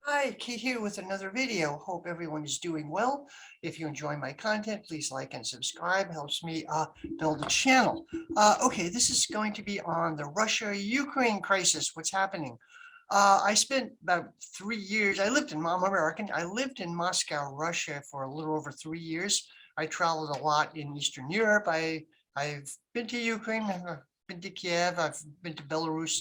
Hi, Kate here with another video. Hope everyone is doing well. If you enjoy my content, please like and subscribe. Helps me build a channel. Okay, this is going to be on the Russia-Ukraine crisis. What's happening? I spent about 3 years. I'm American. I lived in Moscow, Russia for a little over 3 years. I traveled a lot in Eastern Europe. I've been to Ukraine. I've been to Kiev. I've been to Belarus.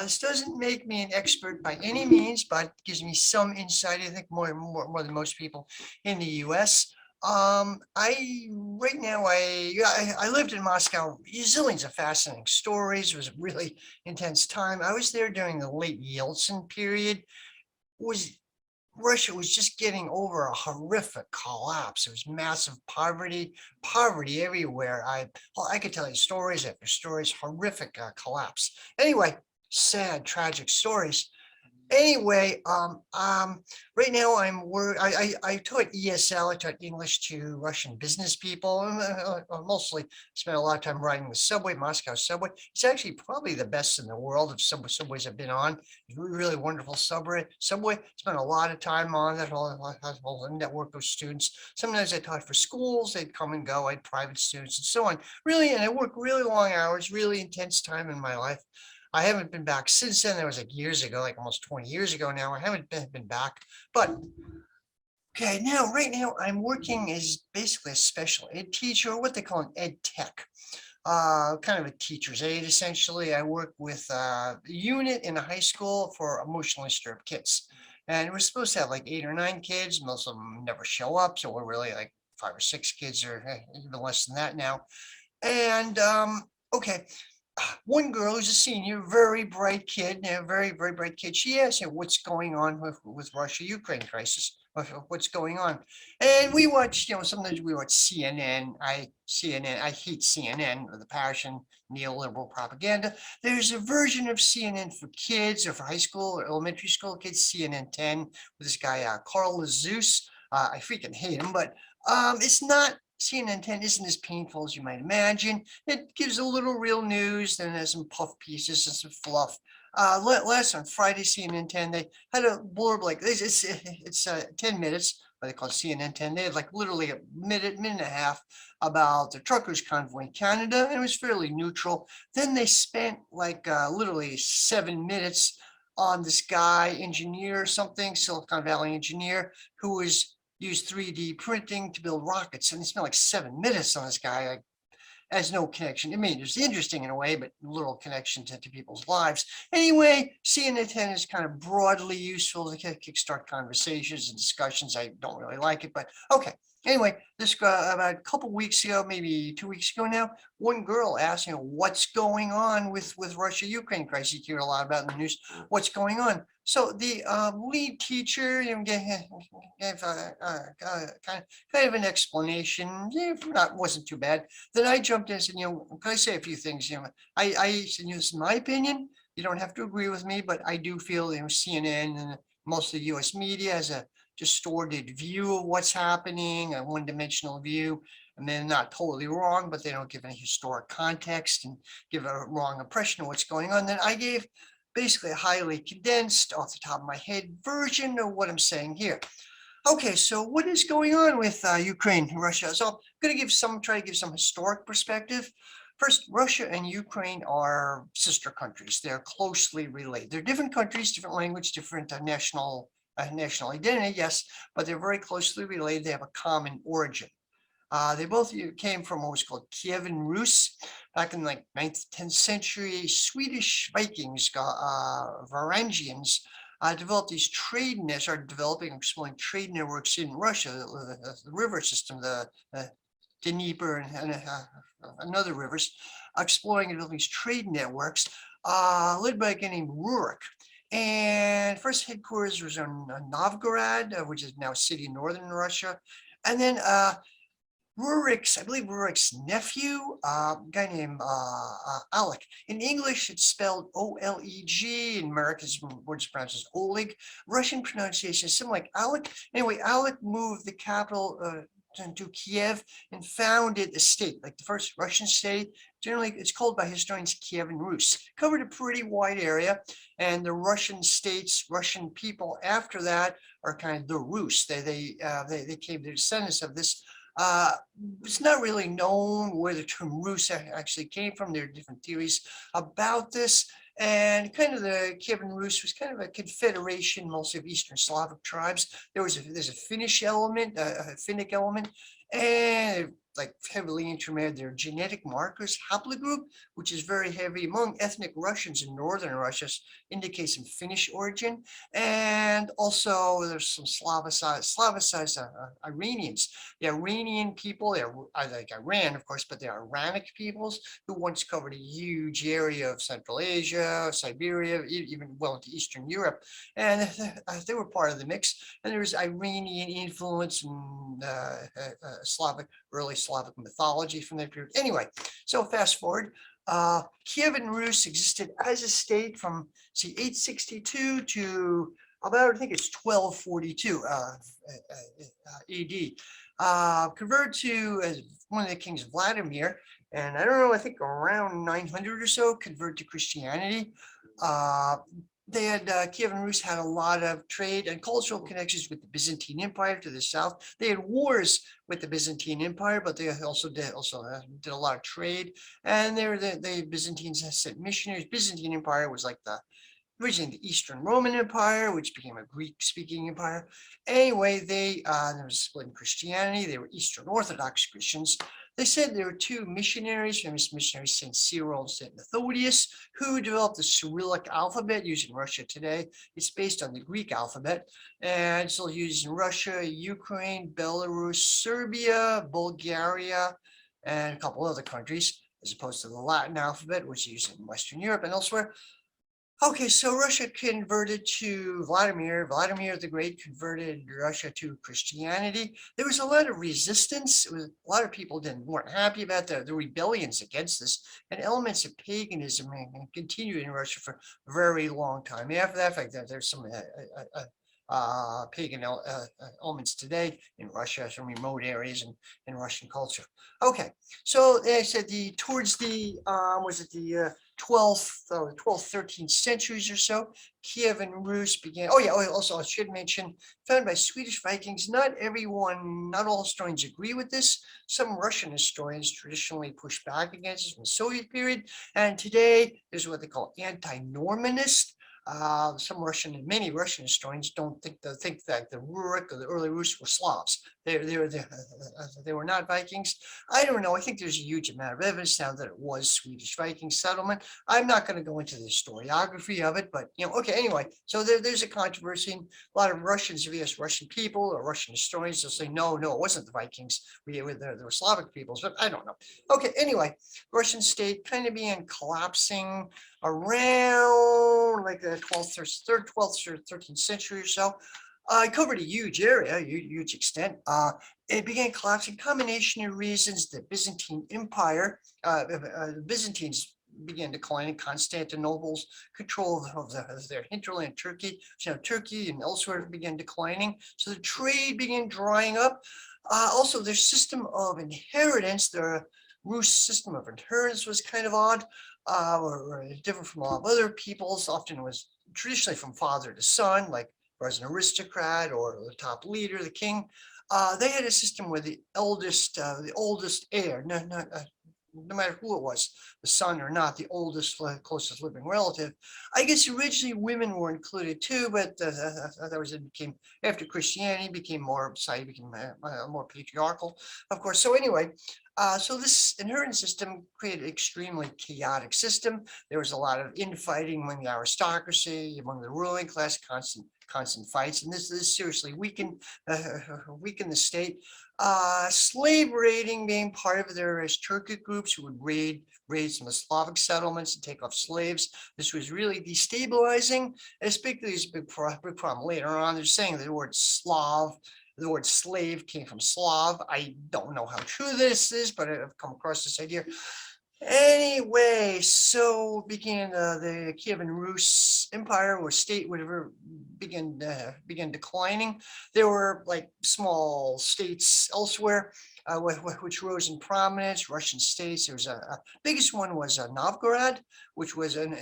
This doesn't make me an expert by any means, but gives me some insight. I think more than most people in the U.S. I right now I lived in Moscow. Zillions of fascinating stories. It was a really intense time. I was there during the late Yeltsin period. Was Russia was just getting over a horrific collapse. It was massive poverty everywhere. I could tell you stories after stories, horrific collapse. Anyway, sad, tragic stories. Anyway, right now I taught ESL. I taught English to Russian business people. Mostly spent a lot of time riding the subway, Moscow subway. It's actually probably the best in the world of subways I've been on. It's really wonderful subway. Spent a lot of time on that whole network of students. Sometimes I taught for schools. They'd come and go. I had private students and so on. Really, and I worked really long hours. Really intense time in my life. I haven't been back since then. That was like years ago, like almost 20 years ago now. I haven't been back. But okay, right now I'm working as basically a special ed teacher, or what they call an ed tech, kind of a teacher's aide, essentially. I work with a unit in a high school for emotionally disturbed kids. And we're supposed to have like 8 or 9 kids. Most of them never show up. So we're really like 5 or 6 kids, or even less than that now. And okay, one girl who's a senior, very bright kid, very bright kid. She asked him what's going on with Russia-Ukraine crisis. What's going on? And we watch, sometimes we watch CNN. I hate CNN with a passion, neoliberal propaganda. There's a version of CNN for kids or for high school or elementary school kids, CNN 10, with this guy, Carl Zeus. I freaking hate him, but it's not CNN 10 isn't as painful as you might imagine. It gives a little real news, then there's some puff pieces and some fluff. Last on Friday, CNN 10, they had a blurb like this. It's 10 minutes, but they call it CNN 10. They had like literally a minute and a half about the truckers' convoy in Canada, and it was fairly neutral. Then they spent like literally 7 minutes on this guy, engineer or something, Silicon Valley engineer, who was used 3D printing to build rockets. And they spent like 7 minutes on this guy. Like, has no connection. I mean, it's interesting in a way, but little connection to people's lives. Anyway, CNN 10 is kind of broadly useful to kickstart conversations and discussions. I don't really like it, but okay. Anyway, this about a couple weeks ago, maybe 2 weeks ago now, one girl asked, what's going on with Russia-Ukraine crisis? You hear a lot about in the news. What's going on? So the lead teacher, gave kind of an explanation. Wasn't too bad. Then I jumped in and said, can I say a few things? I said, this is my opinion. You don't have to agree with me, but I do feel, CNN and most of the U.S. media has a distorted view of what's happening, a one-dimensional view. And they're not totally wrong, but they don't give any historic context and give a wrong impression of what's going on. Then I gave basically a highly condensed, off the top of my head version of what I'm saying here. Okay, so what is going on with Ukraine and Russia? So I'm going to try to give some historic perspective. First, Russia and Ukraine are sister countries. They're closely related. They're different countries, different language, different national identity, yes, but they're very closely related. They have a common origin. They both came from what was called Kievan Rus back in like 9th, 10th century. Swedish Vikings, Varangians, developed these started developing and exploring trade networks in Russia, the river system, the Dnieper and other rivers, exploring and developing these trade networks led by a guy named Rurik. And first headquarters was in Novgorod, which is now a city in northern Russia. And then I believe Rurik's nephew, a guy named Alec. In English, it's spelled Oleg. In America's words pronounced as Oleg. Russian pronunciation is something like Alec. Anyway, Alec moved the capital to Kiev and founded the state, like the first Russian state. Generally, it's called by historians Kievan Rus. Covered a pretty wide area, and the Russian states, Russian people after that are kind of the Rus. They came the descendants of this. Uh, it's not really known where the term Rus actually came from. There are different theories about this. And kind of the Kievan Rus was kind of a confederation, mostly of Eastern Slavic tribes. There's a Finnish element, a Finnic element, and like heavily intermarried. Their genetic markers, haplogroup, which is very heavy among ethnic Russians in northern Russia, indicates some Finnish origin. And also there's some Slavicized Iranians. The Iranian people, they're like Iran, of course, but they're Iranic peoples who once covered a huge area of Central Asia, Siberia, even well into Eastern Europe. And they were part of the mix. And there was Iranian influence in early Slavic mythology from that period. Anyway, so fast forward. Kievan Rus existed as a state from 862 to about, I think it's 1242 AD. Converted to as one of the kings, Vladimir, and I don't know, I think around 900 or so, converted to Christianity. Kievan Rus had a lot of trade and cultural connections with the Byzantine Empire to the south. They had wars with the Byzantine Empire, but they also did a lot of trade. And the Byzantines sent missionaries. Byzantine Empire was like originally the Eastern Roman Empire, which became a Greek-speaking empire. Anyway, there was a split in Christianity. They were Eastern Orthodox Christians. They said there were two missionaries, famous missionaries, St. Cyril and St. Methodius, who developed the Cyrillic alphabet used in Russia today. It's based on the Greek alphabet, and it's still used in Russia, Ukraine, Belarus, Serbia, Bulgaria, and a couple other countries, as opposed to the Latin alphabet, which is used in Western Europe and elsewhere. Okay, so Russia converted to Vladimir. Vladimir the Great converted Russia to Christianity. There was a lot of resistance. A lot of people weren't happy about the rebellions against this, and elements of paganism continued in Russia for a very long time. After that, in fact, there's some pagan elements today in Russia, some remote areas in Russian culture. Okay, so I said towards the 12th, 13th centuries or so, Kievan Rus began. Oh yeah, also I should mention, founded by Swedish Vikings. Not all historians agree with this. Some Russian historians traditionally push back against it from the Soviet period, and today there's what they call anti-Normanist. Many Russian historians don't think that the Rurik or the early Rus were Slavs. They were not Vikings. I don't know. I think there's a huge amount of evidence now that it was Swedish Viking settlement. I'm not going to go into the historiography of it, but okay. Anyway, so there's a controversy. A lot of Russians, if you ask Russian people or Russian historians, they'll say no, it wasn't the Vikings. They were Slavic peoples, but I don't know. Okay. Anyway, Russian state kind of began collapsing around like the 12th or 13th century or so. It covered a huge area, huge extent. It began collapsing. Combination of reasons: the Byzantine Empire, the Byzantines began declining. Constantinople's control of their hinterland, Turkey, Turkey and elsewhere began declining. So the trade began drying up. Also, their system of inheritance, the Rus system of inheritance, was kind of odd. Or different from a lot of other peoples. Often was traditionally from father to son, like was an aristocrat or the top leader, the king. They had a system where the oldest heir, no matter who it was, the son or not, the oldest, closest living relative. I guess originally women were included too, but after Christianity became more patriarchal, of course. So anyway, so this inheritance system created an extremely chaotic system. There was a lot of infighting among the aristocracy, among the ruling class, constant fights, and this seriously weakened the state. Slave raiding being part of there as Turkic groups who would raid some of the Slavic settlements and take off slaves. This was really destabilizing, especially as a big problem later on. They're saying the word slave came from Slav. I don't know how true this is, but I've come across this idea. Anyway, so began the Kievan Rus Empire or state, whatever, began declining. There were like small states elsewhere, which rose in prominence. Russian states. There was a biggest one was Novgorod, which was in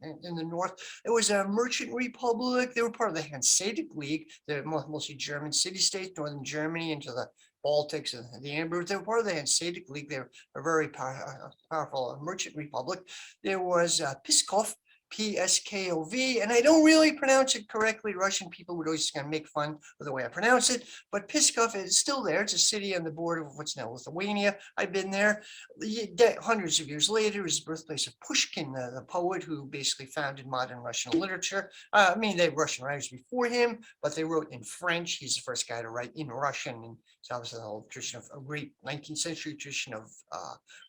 the north. It was a merchant republic. They were part of the Hanseatic League, the mostly German city states, northern Germany into the Baltics and the Amber. They were part of the Hanseatic League. They were a very powerful merchant republic. There was Pskov, Pskov, and I don't really pronounce it correctly. Russian people would always kind of make fun of the way I pronounce it, but Pskov is still there. It's a city on the border of what's now Lithuania. I've been there. Hundreds of years later, it was the birthplace of Pushkin, the poet who basically founded modern Russian literature. I mean, they had Russian writers before him, but they wrote in French. He's the first guy to write in Russian, and so obviously the whole tradition of a great 19th century tradition of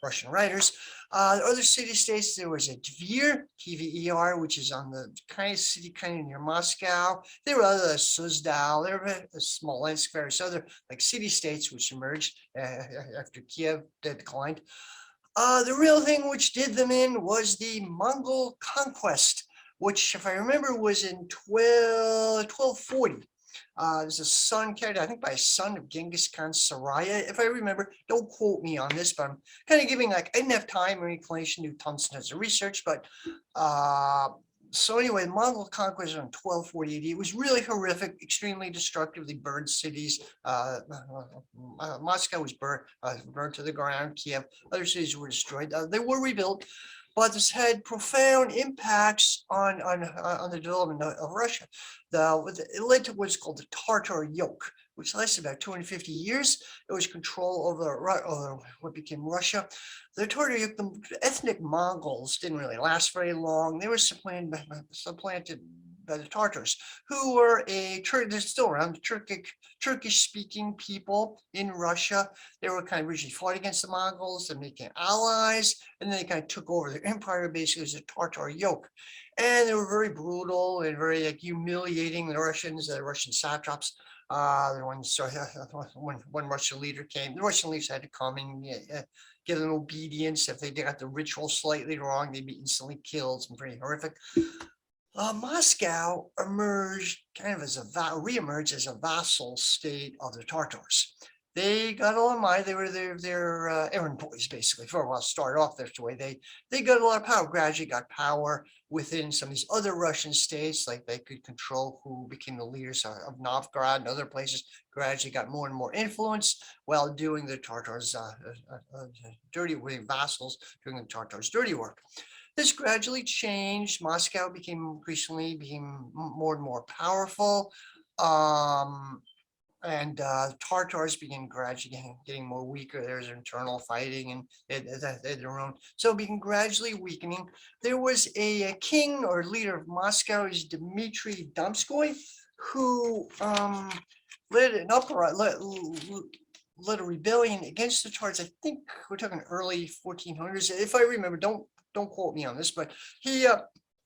Russian writers. Other city-states, there was a Tver, Tver, which is on the kind of city kind of near Moscow. There were other Suzdal, there were Smolensk, various other like city-states which emerged after Kiev declined. The real thing which did them in was the Mongol conquest, which, if I remember, was in 1240. There's a son carried, I think, by a son of Genghis Khan Saraya. If I remember, don't quote me on this, but I'm kind of giving like I didn't have time or inclination to do tons and tons of research. But so anyway, the Mongol conquest in 1240 AD. It was really horrific, extremely destructive. They burned cities. Moscow was burned to the ground. Kiev, other cities were destroyed. They were rebuilt, but this had profound impacts on the development of Russia. It led to what's called the Tartar yoke, which lasted about 250 years. It was control over what became Russia. The Tartar yoke, the ethnic Mongols didn't really last very long. They were supplanted by the Tartars, who were they're still around, Turkish-speaking people in Russia. They were kind of originally fought against the Mongols, then became allies, and then they kind of took over their empire basically as a Tartar yoke. And they were very brutal and very like humiliating the Russian satraps. When one Russian leader came, the Russian leaders had to come and give them obedience. If they got the ritual slightly wrong, they'd be instantly killed. It's pretty horrific. Moscow reemerged as a vassal state of the Tartars. They got along mind. They were their errand boys, basically. For a while, started off this way. They got a lot of power. Gradually, got power within some of these other Russian states. Like they could control who became the leaders of Novgorod and other places. Gradually, got more and more influence while doing the Tartars' dirty work. Vassals doing the Tartars' dirty work. This gradually changed. Moscow became more and more powerful. And Tartars began gradually getting more weaker. There's internal fighting and they had their own. So it began gradually weakening. There was a king or leader of Moscow, is Dmitry Domskoy, who led an led a rebellion against the Tartars. I think we're talking early 1400s. If I remember, don't quote me on this, but he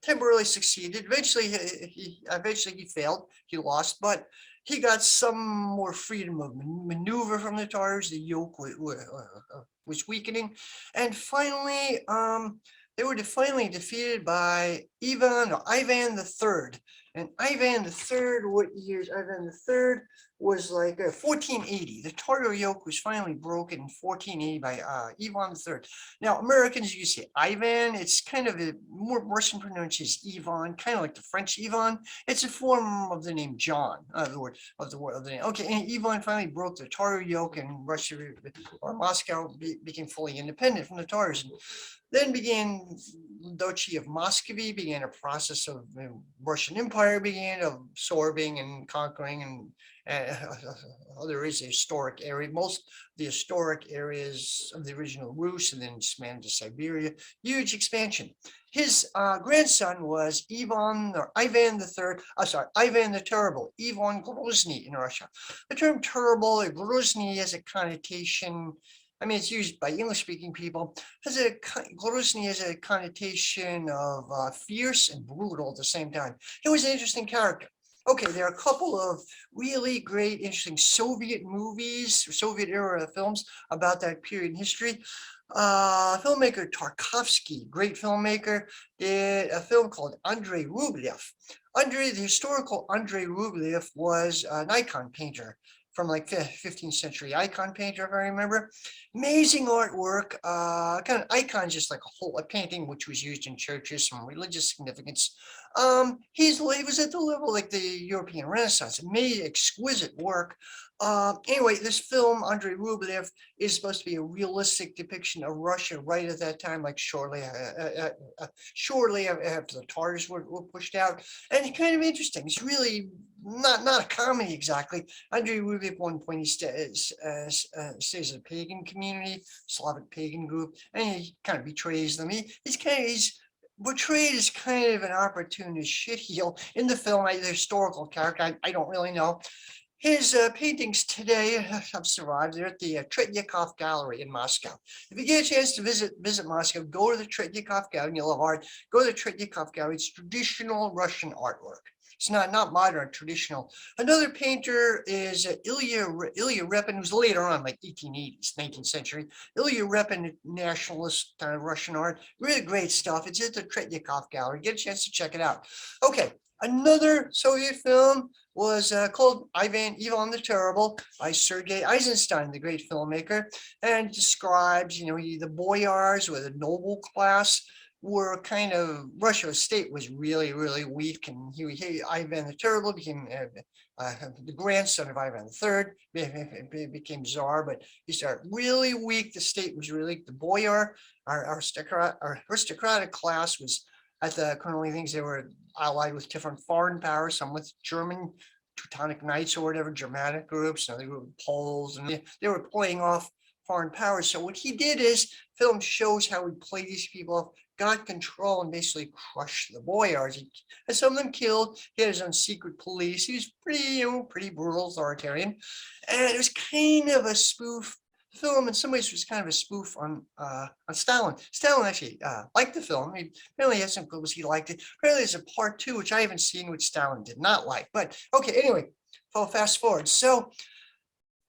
temporarily succeeded. Eventually he failed. He lost, but he got some more freedom of maneuver from the Tartars. The yoke was weakening, and finally, they were finally defeated by Ivan the Third. And Ivan the Third, what years? Ivan the Third was like 1480. The Tartar yoke was finally broken in 1480 by Ivan the Third. Now, Americans, you say Ivan. It's kind of a more Russian pronunciation is Ivan, kind of like the French Ivan. It's a form of the name John, the word of the name. Okay, and Ivan finally broke the Tartar yoke, and Russia or Moscow became fully independent from the Tartars. And then began Duchy of Muscovy, began a process of the Russian Empire began absorbing and conquering and there is a historic area. Most of the historic areas of the original Rus and then expanded to Siberia. Huge expansion. His grandson was Ivan the Terrible, Ivan Grozny in Russia. The term terrible or Grozny has a connotation. I mean, it's used by English-speaking people. Grozny has a connotation of fierce and brutal at the same time. He was an interesting character. Okay, there are a couple of really great, interesting Soviet movies, Soviet era films about that period in history. Filmmaker Tarkovsky, great filmmaker, did a film called Andrei Rublev. The historical Andrei Rublev was an icon painter from like 15th century icon painter, if I remember. Amazing artwork, kind of icons, just like a painting which was used in churches, some religious significance. He was at the level like the European Renaissance, made exquisite work. Anyway, this film, Andrei Rublev, is supposed to be a realistic depiction of Russia right at that time, like shortly after the Tartars were pushed out. And it's kind of interesting. It's really not a comedy exactly. Andrei Rublev, at one point, he stays in a pagan community, Slavic pagan group, and he kind of betrays them. He's portrayed as kind of an opportunist shitheel in the film. The historical character, I don't really know. His paintings today have survived. They're at the Tretyakov Gallery in Moscow. If you get a chance to visit Moscow, go to the Tretyakov Gallery. You love art. Go to the Tretyakov Gallery. It's traditional Russian artwork. It's not modern, traditional. Another painter is Ilya Repin, who's later on, like 1880s, 19th century. Ilya Repin, nationalist kind of Russian art. Really great stuff. It's at the Tretyakov Gallery. Get a chance to check it out. Okay, another Soviet film was called Ivan the Terrible by Sergei Eisenstein, the great filmmaker, and describes, the boyars or the noble class were kind of, Russia's state was really, really weak, and Ivan the Terrible became the grandson of Ivan III, became czar, but he started really weak. The state was really weak. The boyar, our aristocratic class was at the currently things they were allied with different foreign powers, some with German Teutonic Knights or whatever, Germanic groups, they were Poles, and they were playing off foreign powers. So what he did is, film shows how he played these people off, got control, and basically crushed the boyars. He had some of them killed. He had his own secret police. He was pretty brutal, authoritarian, and it was kind of a spoof film. In some ways, was kind of a spoof on Stalin. Stalin actually liked the film. He apparently had some clues he liked it. Apparently, there's a part 2 which I haven't seen, which Stalin did not like. But okay, anyway, fast forward. So,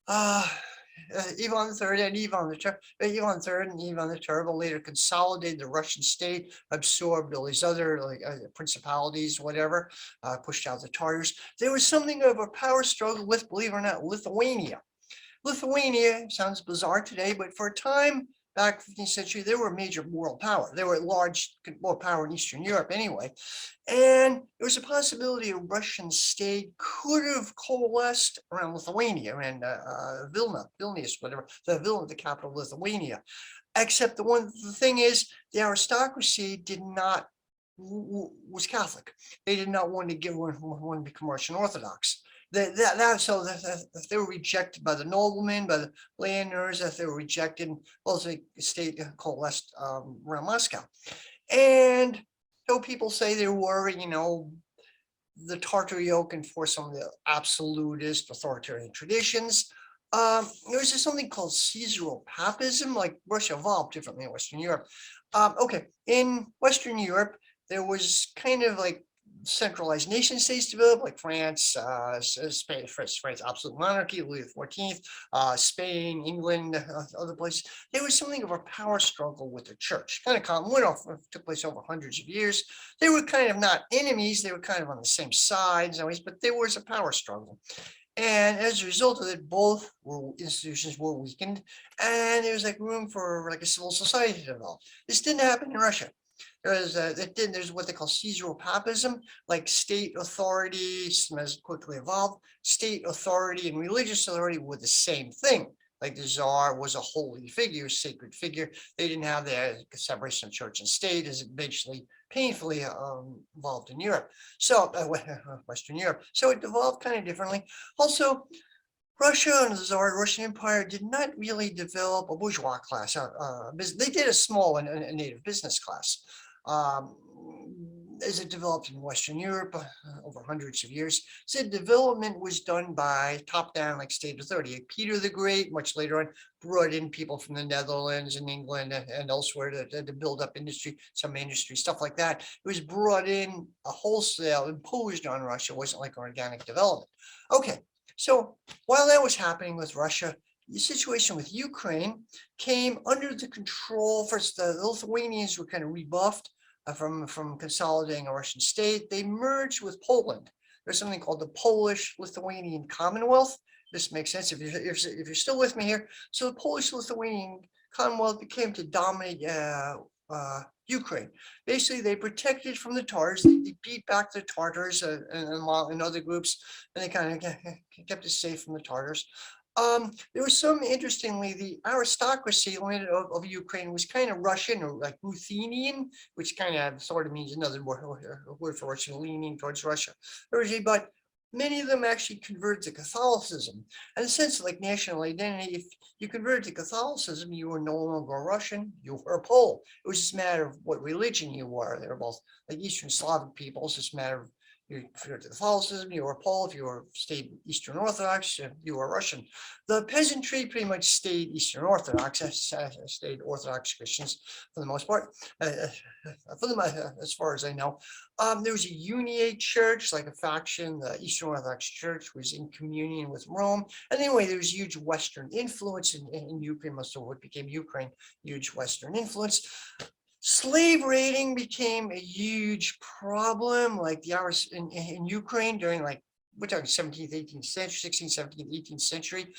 Ivan III and Ivan the Terrible later consolidated the Russian state, absorbed all these other principalities, whatever, pushed out the Tartars. There was something of a power struggle with, believe it or not, Lithuania. Lithuania sounds bizarre today, but for a time back 15th century, they were a major world power. They were a large world power in Eastern Europe anyway. And there was a possibility a Russian state could have coalesced around Lithuania and Vilnius, whatever, the capital of Lithuania. Except the thing is, the aristocracy was Catholic. They did not want to become Russian Orthodox. So they were rejected by the noblemen, by the landowners, that they were rejected, the state coalesced around Moscow. And so people say they were, the Tartar yoke enforced some of the absolutist authoritarian traditions. There was just something called Caesaropapism, like Russia evolved differently in Western Europe. Okay, in Western Europe, there was kind of like centralized nation states developed, like France, Spain, France, absolute monarchy, Louis XIV, Spain, England, other places. There was something of a power struggle with the church. Kind of took place over hundreds of years. They were kind of not enemies. They were kind of on the same sides, always, but there was a power struggle. And as a result of it, both institutions were weakened, and there was like room for like a civil society to develop. This didn't happen in Russia. There's what they call Caesaropapism, like state authority, as quickly evolved, state authority and religious authority were the same thing. Like the Tsar was a holy figure, sacred figure. They didn't have the separation of church and state, as eventually painfully evolved in Europe. So Western Europe. So it evolved kind of differently. Also, Russia and the Tsar Russian Empire did not really develop a bourgeois class. They did a small and a native business class. as it developed in Western Europe over hundreds of years. So development was done by top-down, like state authority. Like Peter the Great, much later on, brought in people from the Netherlands and England and elsewhere to build up industry, some industry, stuff like that. It was brought in a wholesale, imposed on Russia. It wasn't like organic development. Okay, so while that was happening with Russia, the situation with Ukraine came under the control. First, the Lithuanians were kind of rebuffed from consolidating a Russian state. They merged with Poland. There's something called the Polish-Lithuanian Commonwealth. This makes sense if you're still with me here. So the Polish-Lithuanian Commonwealth became to dominate Ukraine. Basically, they protected from the Tatars. They beat back the Tatars and other groups, and they kind of kept it safe from the Tatars. There was some, interestingly, the aristocracy of Ukraine was kind of Russian or like Ruthenian, which kind of sort of means another word for Russian, leaning towards Russia. But many of them actually converted to Catholicism. And in the sense of like national identity, if you converted to Catholicism, you were no longer a Russian, you were a Pole. It was just a matter of what religion you were. They were both like Eastern Slavic peoples, it's just a matter of you converted to Catholicism, you were Pole. If you were stayed Eastern Orthodox, you were Russian. The peasantry pretty much stayed Eastern Orthodox, stayed Orthodox Christians for the most part, as far as I know. There was a Uniate church, like a faction. The Eastern Orthodox Church was in communion with Rome. And anyway, there was huge Western influence in Ukraine, most of what became Ukraine, huge Western influence. Slave raiding became a huge problem, like the hours in Ukraine during like, we're talking 17th, 18th century, 16th, 17th, 18th century,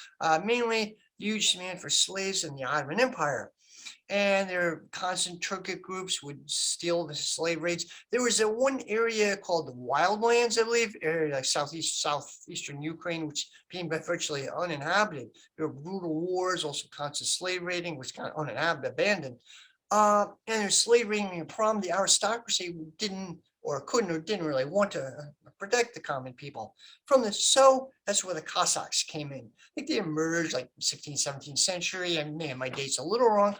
mainly huge demand for slaves in the Ottoman Empire. And their constant Turkic groups would steal the slave raids. There was one area called the Wildlands, I believe, area like southeastern Ukraine, which became virtually uninhabited. There were brutal wars, also constant slave raiding, which kind of uninhabited, abandoned. And there's slave raiding a problem. The aristocracy didn't or couldn't or didn't really want to protect the common people from this. So that's where the Cossacks came in. I think they emerged like 16th, 17th century. I may have my dates a little wrong.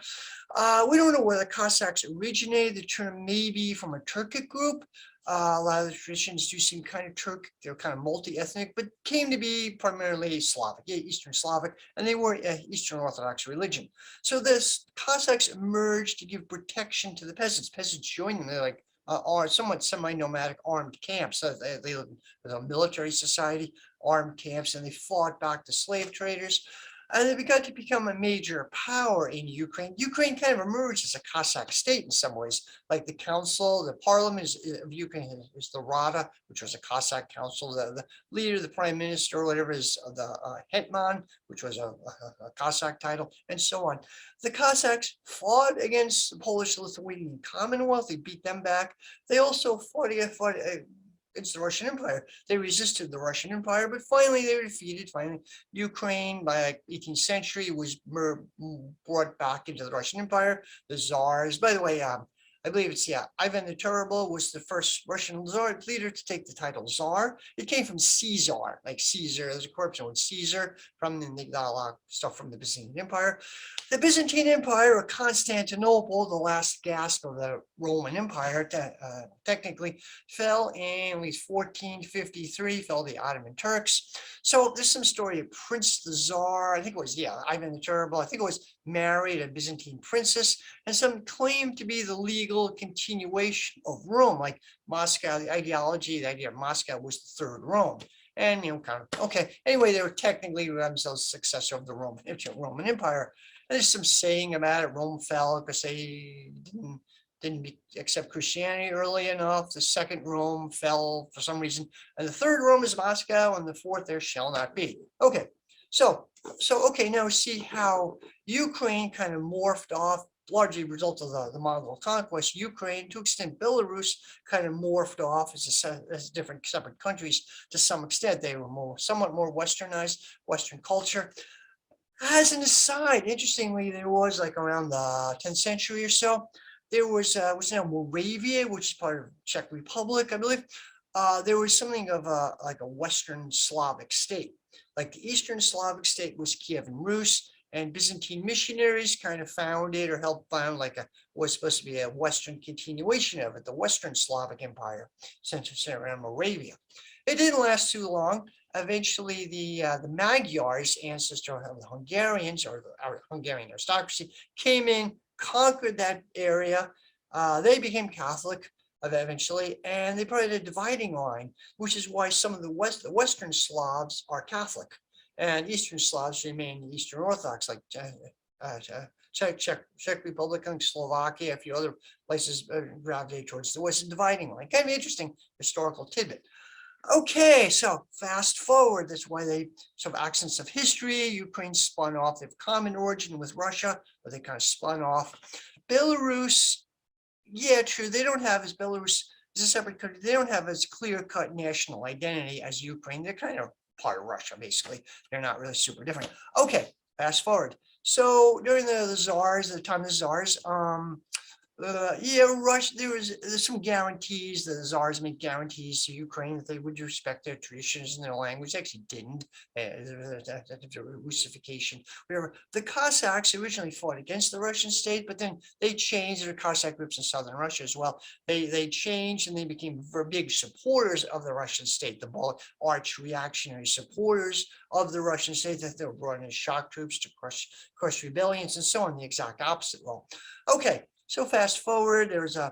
We don't know where the Cossacks originated. The term may be from a Turkic group. A lot of the traditions do seem kind of Turk. They're kind of multi-ethnic, but came to be primarily Slavic, Eastern Slavic, and they were Eastern Orthodox religion. So this Cossacks emerged to give protection to the peasants. Peasants joined them. They're like are somewhat semi-nomadic armed camps. So they lived with a military society, armed camps, and they fought back the slave traders. And they began to become a major power in Ukraine. Ukraine kind of emerged as a Cossack state in some ways, like the council, the parliament of Ukraine is the Rada, which was a Cossack council. The leader, the prime minister, or whatever is the Hetman, which was a Cossack title, and so on. The Cossacks fought against the Polish-Lithuanian Commonwealth. They beat them back. They also fought against the Russian Empire. They resisted the Russian Empire, but finally they were defeated. Finally, Ukraine by like 18th century was brought back into the Russian Empire. The Tsars, by the way, I believe it's, Ivan the Terrible was the first Russian leader to take the title Tsar. It came from Caesar, like Caesar. There's a corruption with Caesar from they got a lot of stuff from the Byzantine Empire. The Byzantine Empire, or Constantinople, the last gasp of the Roman Empire, technically fell in at least 1453, fell the Ottoman Turks. So there's some story of Prince the Tsar, I think it was, Ivan the Terrible, I think it was married a Byzantine princess, and some claim to be the legal continuation of Rome, like Moscow, the idea of Moscow was the third Rome. And, kind of, okay. Anyway, they were technically themselves successor of the Roman Empire. And there's some saying about it. Rome fell because they didn't accept Christianity early enough. The second Rome fell for some reason. And the third Rome is Moscow, and the fourth there shall not be. Okay. So okay, now see how Ukraine kind of morphed off, largely a result of the Mongol conquest. Ukraine, to extent Belarus, kind of morphed off as different separate countries to some extent. They were somewhat more westernized, Western culture. As an aside, interestingly, there was like around the 10th century or so, there was now Moravia, which is part of Czech Republic, I believe. There was something of like a Western Slavic state. Like the Eastern Slavic state was Kievan Rus, and Byzantine missionaries kind of founded or helped found like a was supposed to be a Western continuation of it, the Western Slavic Empire, centered around Moravia. It didn't last too long. Eventually, the Magyars, ancestor of the Hungarians or the Hungarian aristocracy, came in, conquered that area. They became Catholic eventually, and they put a dividing line, which is why some of the Western Slavs are Catholic, and Eastern Slavs remain Eastern Orthodox, like Czech Republic, Slovakia, a few other places gravitate towards the Western dividing line. Kind of interesting historical tidbit. Okay, so fast forward. That's why they sort of accents of history. Ukraine spun off. They have common origin with Russia, but they kind of spun off. Belarus, yeah, true. They don't have as Belarus is a separate country. They don't have as clear-cut national identity as Ukraine. They're kind of part of Russia, basically. They're not really super different. Okay, fast forward. So during the czars, the time of the czars, yeah, Russia, there's some guarantees. The czars made guarantees to Ukraine that they would respect their traditions and their language. They actually didn't. Russification, whatever. The Cossacks originally fought against the Russian state, but then they changed. There are Cossack groups in southern Russia as well. They changed and they became very big supporters of the Russian state. The arch reactionary supporters of the Russian state, that they were brought in as shock troops to crush rebellions and so on. The exact opposite role. Okay. So fast forward, there was a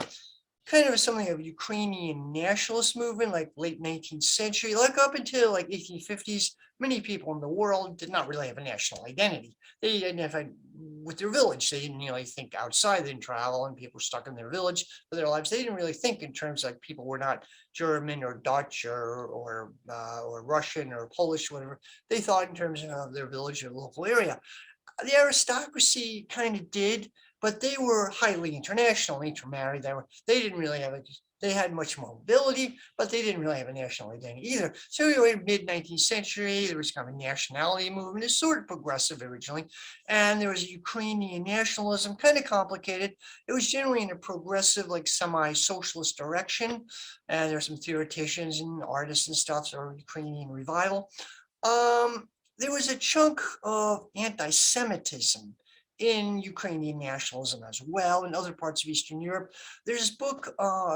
kind of something of a Ukrainian nationalist movement, like late 19th century, like up until like 1850s. Many people in the world did not really have a national identity. They identified with their village. They didn't really think outside. They didn't travel, and people were stuck in their village for their lives. They didn't really think in terms of like people were not German or Dutch or Russian or Polish, whatever. They thought in terms of their village or local area. The aristocracy kind of did, but they were highly international, intermarried. They didn't really have they had much mobility, but they didn't really have a national identity either. So anyway, mid-19th century, there was kind of a nationality movement. It's sort of progressive originally, and there was Ukrainian nationalism, kind of complicated. It was generally in a progressive, like semi-socialist direction, and there's some theoreticians and artists and stuff, so Ukrainian revival. There was a chunk of anti-Semitism in Ukrainian nationalism as well, in other parts of Eastern Europe. There's this book,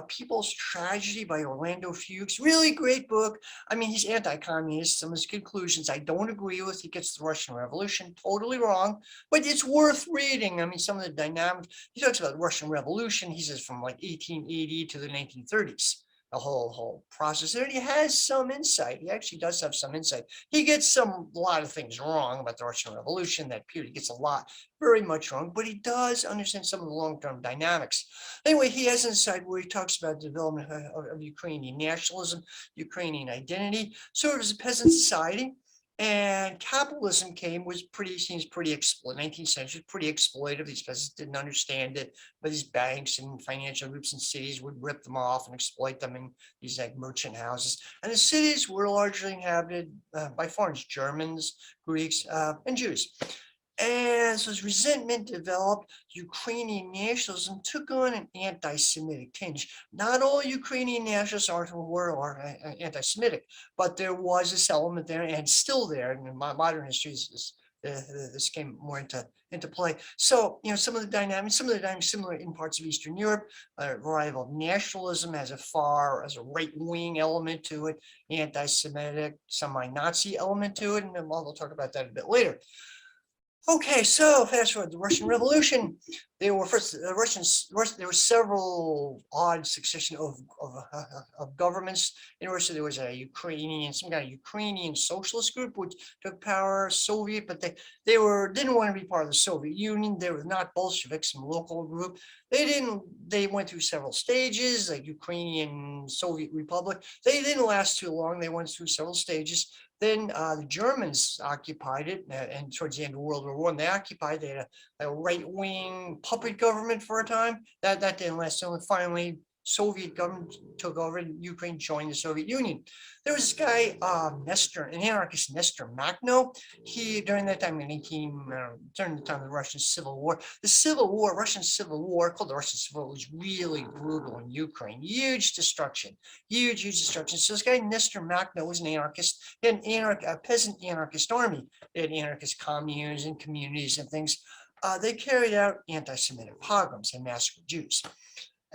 People's Tragedy by Orlando Fuchs, really great book. I mean, he's anti-communist. Some of his conclusions I don't agree with. He gets the Russian Revolution totally wrong, but it's worth reading. I mean, some of the dynamics, he talks about the Russian Revolution. He says from like 1880 to the 1930s. The whole process there. And he has some insight. He actually does have some insight. He gets a lot of things wrong about the Russian Revolution. That period gets very much wrong, but he does understand some of the long-term dynamics. Anyway, he has insight where he talks about the development of Ukrainian nationalism, Ukrainian identity, sort of as a peasant society. And capitalism seems pretty 19th century, pretty exploitive. These peasants didn't understand it, but these banks and financial groups and cities would rip them off and exploit them in these like merchant houses. And the cities were largely inhabited by foreigners, Germans, Greeks, and Jews. And so as resentment developed, Ukrainian nationalism took on an anti-Semitic tinge. Not all Ukrainian nationalists were anti-Semitic, but there was this element there, and still there. In modern history, this came more into play. So, some of the dynamics similar in parts of Eastern Europe. A variety of nationalism as a right-wing element to it, anti-Semitic, semi-Nazi element to it, and then we'll talk about that a bit later. Okay, so fast forward, the Russian Revolution. There were there were several odd succession of governments in Russia. There was some kind of Ukrainian socialist group which took power, Soviet, but they didn't want to be part of the Soviet Union. They were not Bolsheviks, some local group. They went through several stages, like Ukrainian Soviet Republic. They didn't last too long. They went through several stages. Then the Germans occupied it, and towards the end of World War I, they had a right-wing puppet government for a time. That didn't last. So finally, Soviet government took over and Ukraine joined the Soviet Union. There was this guy, an anarchist Nestor Makhno. He, during that time, during the time of the Russian Civil War, Russian Civil War, called the Russian Civil War, was really brutal in Ukraine. Huge destruction, huge destruction. So this guy, Nestor Makhno, was an anarchist. He had a peasant anarchist army. They had anarchist communes and communities and things. They carried out anti-Semitic pogroms and massacred Jews.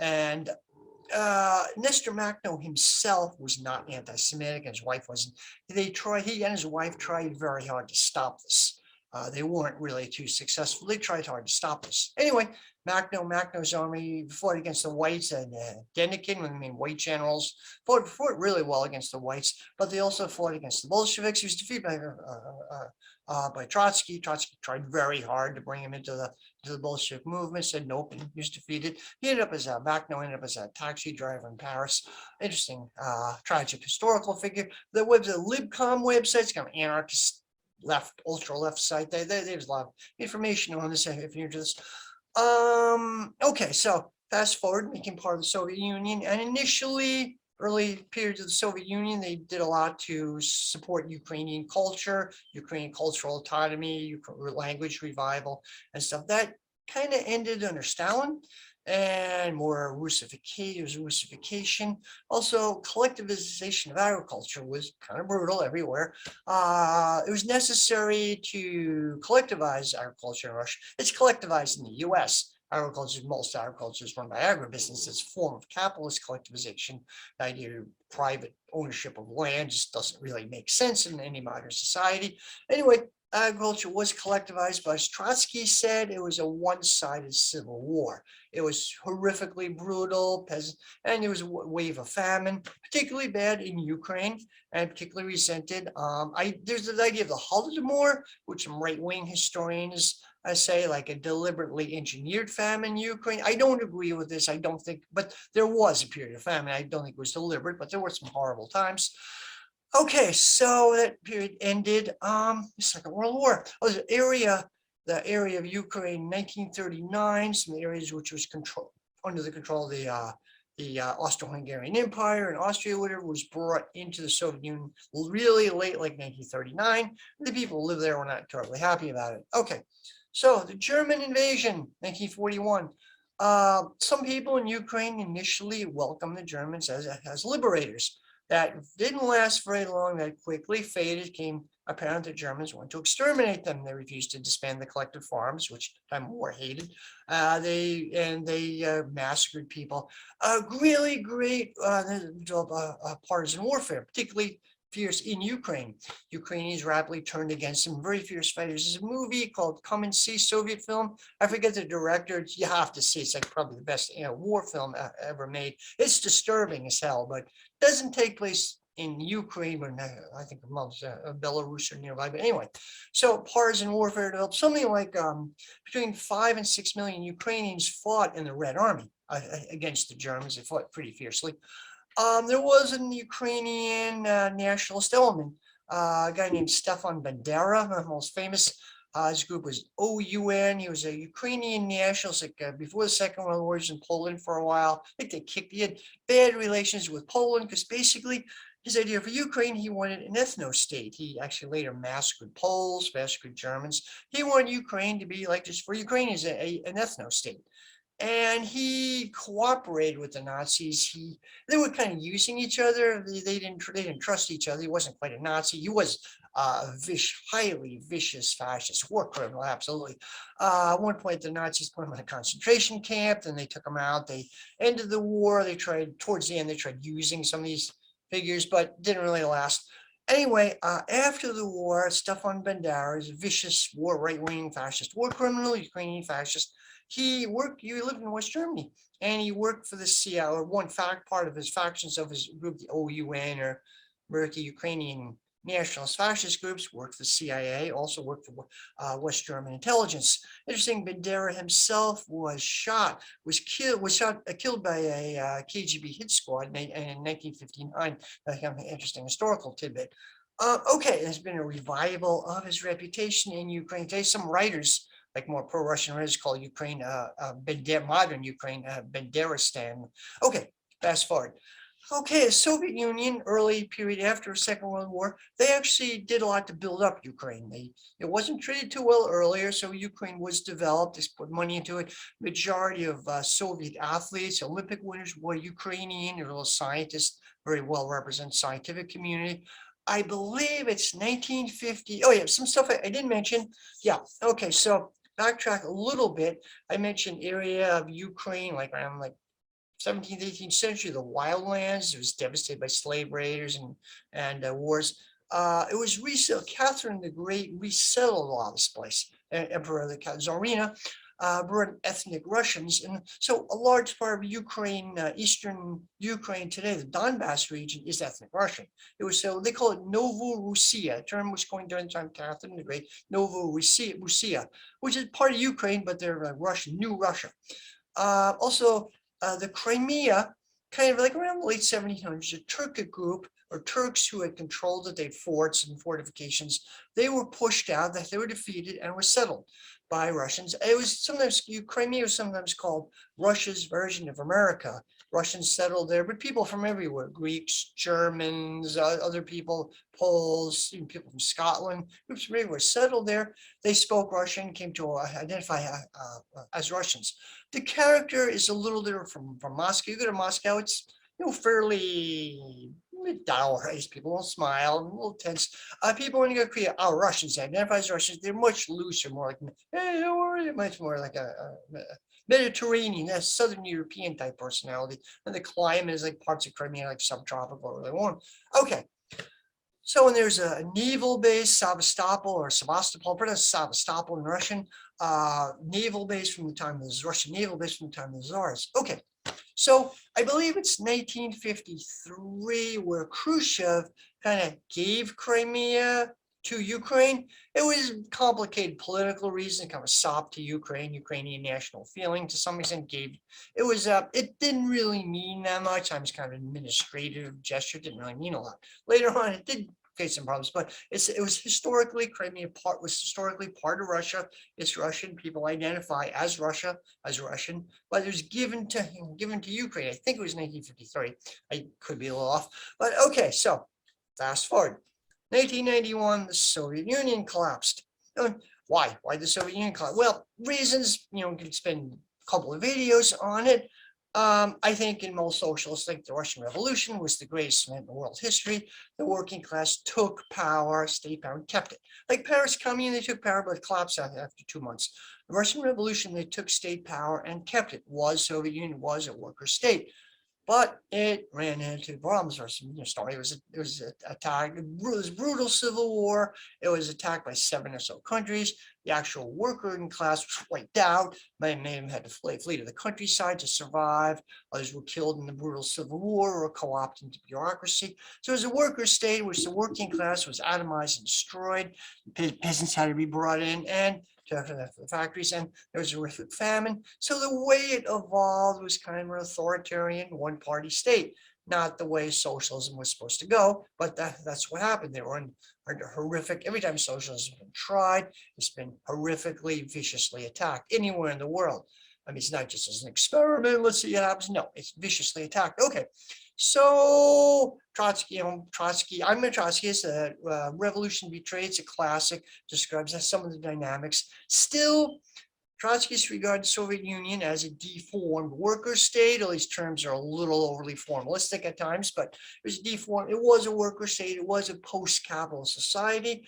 And Nestor Makhno himself was not anti-Semitic, and his wife wasn't. He and his wife tried very hard to stop this. They weren't really too successful. They tried hard to stop this. Anyway, Makhno's army fought against the whites, and Denikin, white generals, fought really well against the whites, but they also fought against the Bolsheviks. He was defeated by Trotsky. Trotsky tried very hard to bring him into the Bolshevik movement, said nope, and he was defeated. Makhno ended up as a taxi driver in Paris. Interesting, tragic historical figure. The Libcom website's kind of anarchist left, ultra left site. There's a lot of information on this if you're into this. Okay, so fast forward, became part of the Soviet Union, and initially, early periods of the Soviet Union, they did a lot to support Ukrainian culture, Ukrainian cultural autonomy, language revival, and stuff. That kind of ended under Stalin, and more Russification. Also, collectivization of agriculture was kind of brutal everywhere. It was necessary to collectivize agriculture in Russia. It's collectivized in the US. Most agriculture is run by agribusiness. It's a form of capitalist collectivization. The idea of private ownership of land just doesn't really make sense in any modern society. Anyway, agriculture was collectivized, but as Trotsky said, it was a one-sided civil war. It was horrifically brutal, and there was a wave of famine, particularly bad in Ukraine, and particularly resented. There's the idea of the Holodomor, which some right-wing historians say like a deliberately engineered famine in Ukraine. I don't agree with this. I don't think, but there was a period of famine. I don't think it was deliberate, but there were some horrible times. Okay, so that period ended. The Second World War. The area of Ukraine, 1939. Some areas which was under the control of the Austro-Hungarian Empire and Austria, whatever, was brought into the Soviet Union really late, like 1939. The people who lived there were not terribly happy about it. Okay, so the German invasion, 1941. Some people in Ukraine initially welcomed the Germans as liberators. That didn't last very long. That quickly faded. It became apparent the Germans wanted to exterminate them. They refused to disband the collective farms, which time war hated. They massacred people. Really great partisan warfare, particularly fierce in Ukraine. Ukrainians rapidly turned against some very fierce fighters. There's a movie called Come and See, Soviet film. I forget the director. You have to see. It's like probably the best war film ever made. It's disturbing as hell, but doesn't take place in Ukraine, but I think amongst Belarus or nearby. But anyway, so partisan warfare developed. Something like between 5 and 6 million Ukrainians fought in the Red Army against the Germans. They fought pretty fiercely. There was an Ukrainian nationalist element, a guy named Stefan Bandera, the most famous. His group was OUN. He was a Ukrainian nationalist. Before the Second World War, he was in Poland for a while. I think he had bad relations with Poland because basically his idea for Ukraine, he wanted an ethno-state. He actually later massacred Poles, massacred Germans. He wanted Ukraine to be like just for Ukrainians, an ethno-state. And he cooperated with the Nazis. They were kind of using each other. They didn't trust each other. He wasn't quite a Nazi. He was a highly vicious fascist war criminal, absolutely. At one point, the Nazis put him in a concentration camp, then they took him out. They ended the war. Towards the end, they tried using some of these figures, but didn't really last. Anyway, after the war, Stefan Bandera is a vicious right-wing fascist war criminal, Ukrainian fascist. He lived in West Germany, and he worked for the CIA, or part of his factions of his group, the OUN, or American Ukrainian nationalist fascist groups, worked for the CIA, also worked for West German intelligence. Interesting, Bandera himself was killed by a KGB hit squad in 1959. An interesting historical tidbit. Okay, there's been a revival of his reputation in Ukraine. Today, some writers, like more pro-Russian writers, call Ukraine modern Ukraine Banderistan. Okay, fast forward. Okay, the Soviet Union, early period after Second World War, they actually did a lot to build up Ukraine. It wasn't treated too well earlier, so Ukraine was developed. They put money into it. Majority of Soviet athletes, Olympic winners, were Ukrainian. They're little scientists, very well represent scientific community. I believe it's 1950. Oh yeah, some stuff I didn't mention. Yeah, okay, so backtrack a little bit. I mentioned area of Ukraine, like around like 17th, 18th century, the wildlands. It was devastated by slave raiders and wars. It was resettled. Catherine the Great resettled a lot of this place. Emperor the Tsarina brought ethnic Russians, and so a large part of Ukraine, eastern Ukraine today, the Donbass region, is ethnic Russian. It was so they call it Novorussia, a term was coined during the time of Catherine the Great, Novorussia, which is part of Ukraine, but they're Russian, New Russia. Also, the Crimea, kind of like around the late 1700s, a Turkic group or Turks who had controlled it, they had forts and fortifications. They were pushed out, that they were defeated and were settled by Russians. It was sometimes, Crimea was sometimes called Russia's version of America. Russians settled there, but people from everywhere, Greeks, Germans, other people, Poles, even people from Scotland, groups from everywhere settled there. They spoke Russian, came to identify as Russians. The character is a little different from Moscow. You go to Moscow, it's fairly dour. People don't smile, a little tense. People when you go to Korea, Russians, identify as Russians, they're much looser, more like, hey, how are you? Much more like a Mediterranean, a Southern European type personality. And the climate is like parts of Crimea, like subtropical, really warm. Okay. So when there's a naval base, Sevastopol or Sevastopol, pronounced Sevastopol in Russian, naval base from the time of the Russian naval base from the time of the Tsars. Okay, so I believe it's 1953 where Khrushchev kind of gave Crimea to Ukraine. It was complicated political reason, kind of a sop to Ukrainian national feeling to some extent gave. It didn't really mean that much. I was kind of an administrative gesture, didn't really mean a lot. Later on, it did face some problems, but it was historically, Crimea was historically part of Russia. It's Russian. People identify as Russia, as Russian, but it was given to Ukraine. I think it was 1953. I could be a little off, but okay. So fast forward, 1991, the Soviet Union collapsed. Why? Why the Soviet Union collapsed? Well, reasons. We can spend a couple of videos on it. I think in most socialists think the Russian Revolution was the greatest event in world history. The working class took power, state power, and kept it. Like Paris Commune, they took power, but it collapsed after 2 months. The Russian Revolution, they took state power and kept it. Soviet Union was a worker state, but it ran into problems. It was attacked. It was brutal civil war. It was attacked by 7 or so countries. The actual working class was wiped out. Many of them had to flee to the countryside to survive. Others were killed in the brutal civil war or co-opted into bureaucracy. So it was a worker state in which the working class was atomized and destroyed. Peasants had to be brought in and to the factories, and there was a horrific famine. So the way it evolved was kind of an authoritarian one-party state, not the way socialism was supposed to go, but that's what happened. They were under horrific, every time socialism has been tried, it's been horrifically, viciously attacked anywhere in the world. I mean, it's not just as an experiment, let's see what happens. No, it's viciously attacked. Okay, so Trotsky, I'm a Trotskyist. Revolution Betrayed, it's a classic, describes some of the dynamics. Still, Trotskyists regard the Soviet Union as a deformed worker state. All these terms are a little overly formalistic at times, but it was deformed. It was a worker state. It was a post-capitalist society.